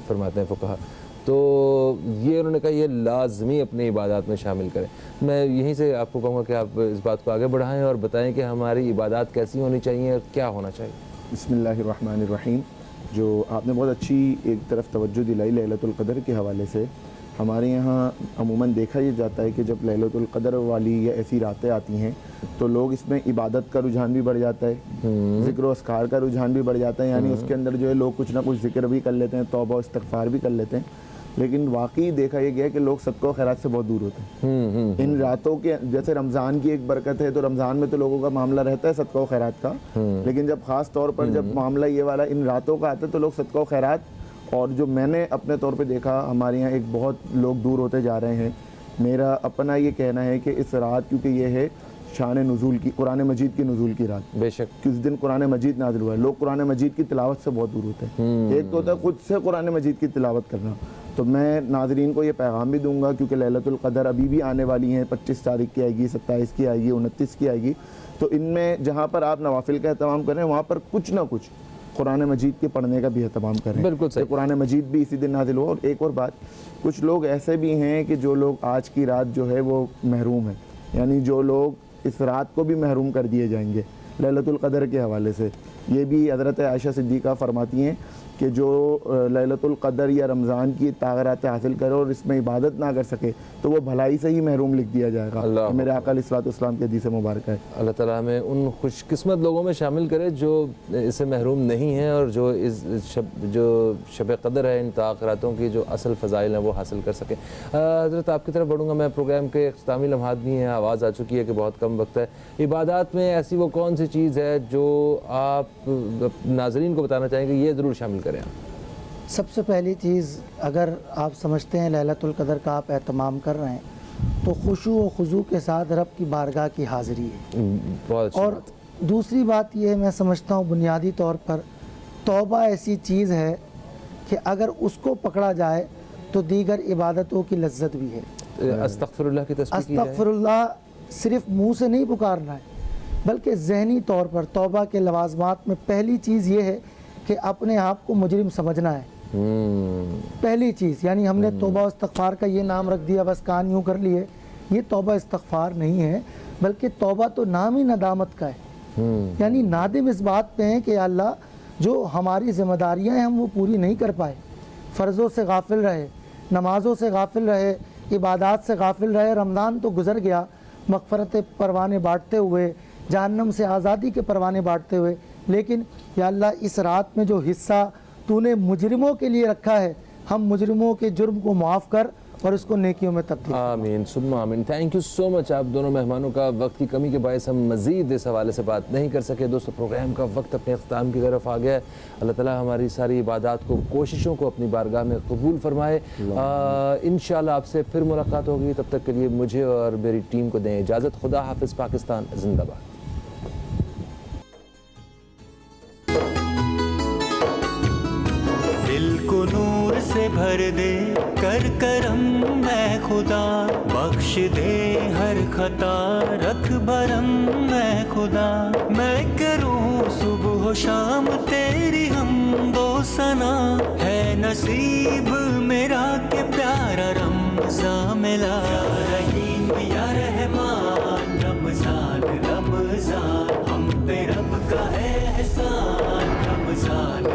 فرماتے ہیں فقہا. تو یہ انہوں نے کہا یہ لازمی اپنی عبادات میں شامل کریں. میں یہیں سے آپ کو کہوں گا کہ آپ اس بات کو آگے بڑھائیں اور بتائیں کہ ہماری عبادات کیسی ہونی چاہیے اور کیا ہونا چاہیے. بسم اللہ الرحمن الرحیم. جو آپ نے بہت اچھی ایک طرف توجہ دلائی لیلۃ القدر کے حوالے سے. ہمارے یہاں عموماً دیکھا یہ جاتا ہے کہ جب لیلۃ القدر والی یا ایسی راتیں آتی ہیں تو لوگ اس میں عبادت کا رجحان بھی بڑھ جاتا ہے, ذکر و اذکار کا رجحان بھی بڑھ جاتا ہے. یعنی اس کے اندر جو ہے لوگ کچھ نہ کچھ ذکر بھی کر لیتے ہیں, توبہ و استغفار بھی کر لیتے ہیں. لیکن واقعی دیکھا یہ گیا کہ لوگ صدقہ و خیرات سے بہت دور ہوتے ہیں. ان راتوں کے جیسے رمضان کی ایک برکت ہے تو رمضان میں تو لوگوں کا معاملہ رہتا ہے صدقہ و خیرات کا, لیکن جب خاص طور پر جب معاملہ یہ والا ان راتوں کا آتا ہے تو لوگ صدقہ و خیرات, اور جو میں نے اپنے طور پہ دیکھا ہمارے یہاں ایک بہت لوگ دور ہوتے جا رہے ہیں. میرا اپنا یہ کہنا ہے کہ اس رات کیونکہ یہ ہے شان نزول کی, قرآن مجید کی نزول کی رات, بے شک کہ اس دن قرآن مجید نازل ہوا ہے. لوگ قرآن مجید کی تلاوت سے بہت دور ہوتے ہیں. ایک تو ہوتا ہے خود سے قرآن مجید کی تلاوت کرنا. تو میں ناظرین کو یہ پیغام بھی دوں گا کیونکہ لیلۃ القدر ابھی بھی آنے والی ہیں, 25 تاریخ کی آئے گی, 27 کی آئے گی, 29 کی آئے گی. تو ان میں جہاں پر آپ نوافل کا اہتمام کریں وہاں پر کچھ نہ کچھ قرآن مجید کے پڑھنے کا بھی اہتمام کریں. بالکل صحیح. قرآن مجید بھی اسی دن نازل ہوا. اور ایک اور بات, کچھ لوگ ایسے بھی ہیں کہ جو لوگ آج کی رات جو ہے وہ محروم ہیں, یعنی جو لوگ اس رات کو بھی محروم کر دیے جائیں گے لیلۃ القدر کے حوالے سے. یہ بھی حضرت عائشہ صدیقہ فرماتی ہیں کہ جو لیلۃ القدر یا رمضان کی تاغرات حاصل کرے اور اس میں عبادت نہ کر سکے تو وہ بھلائی سے ہی محروم لکھ دیا جائے گا. میرے آقا علیہ الصلوۃ والسلام کی حدیث مبارکہ ہے. اللہ تعالیٰ ہمیں ان خوش قسمت لوگوں میں شامل کرے جو اس سے محروم نہیں ہیں اور جو شب قدر ہے ان تاخراتوں کی جو اصل فضائل ہیں وہ حاصل کر سکیں. حضرت آپ کی طرف بڑھوں گا. میں پروگرام کے اختتامی لمحات بھی ہیں, آواز آ چکی ہے کہ بہت کم وقت ہے. عبادات میں ایسی وہ کون سی چیز ہے جو آپ ناظرین کو بتانا چاہیں گے یہ ضرور شامل کریں آپ؟ سب سے پہلی چیز، اگر آپ سمجھتے ہیں لیلۃ القدر کا آپ اہتمام کر رہے ہیں تو خشوع و خضوع کے ساتھ رب کی بارگاہ کی حاضری ہے. بہت اور دوسری بات یہ ہے، میں سمجھتا ہوں بنیادی طور پر توبہ ایسی چیز ہے کہ اگر اس کو پکڑا جائے تو دیگر عبادتوں کی لذت بھی ہے. استغفر اللہ کی تسبیح کی جائے. استغفر اللہ صرف منہ سے نہیں پکارنا ہے بلکہ ذہنی طور پر توبہ کے لوازمات میں پہلی چیز یہ ہے کہ اپنے آپ کو مجرم سمجھنا ہے. پہلی چیز، یعنی ہم نے توبہ و استغفار کا یہ نام رکھ دیا، بس کان یوں کر لیے، یہ توبہ استغفار نہیں ہے، بلکہ توبہ تو نام ہی ندامت کا ہے. یعنی نادم اس بات پہ ہیں کہ یا اللہ جو ہماری ذمہ داریاں ہیں ہم وہ پوری نہیں کر پائے، فرضوں سے غافل رہے، نمازوں سے غافل رہے، عبادات سے غافل رہے. رمضان تو گزر گیا مغفرت پروانے بانٹتے ہوئے، جہنم سے آزادی کے پروانے بانٹتے ہوئے، لیکن یا اللہ اس رات میں جو حصہ تو نے مجرموں کے لیے رکھا ہے، ہم مجرموں کے جرم کو معاف کر اور اس کو نیکیوں میں تبدیل. آمین ثم آمین. تھینک یو سو مچ آپ دونوں مہمانوں کا. وقت کی کمی کے باعث ہم مزید اس حوالے سے بات نہیں کر سکے. دوستو پروگرام کا وقت اپنے اختتام کی طرف آ گیا ہے. اللہ تعالیٰ ہماری ساری عبادات کو، کوششوں کو اپنی بارگاہ میں قبول فرمائے. انشاءاللہ آپ سے پھر ملاقات ہوگی. تب تک کے لیے مجھے اور میری ٹیم کو دیں اجازت. خدا حافظ. پاکستان زندہ باد. دل کو نور سے بھر دے کر کرم میں خدا، بخش دے ہر خطا رکھ بھرم میں خدا. میں کروں صبح و شام تیری حمد و ثنا، ہے نصیب میرا کہ پیارا رمضان ملا. یا رحیم یا رحمان، رمضان رمضان ہم پہ رب کا ہے احسان. رمضان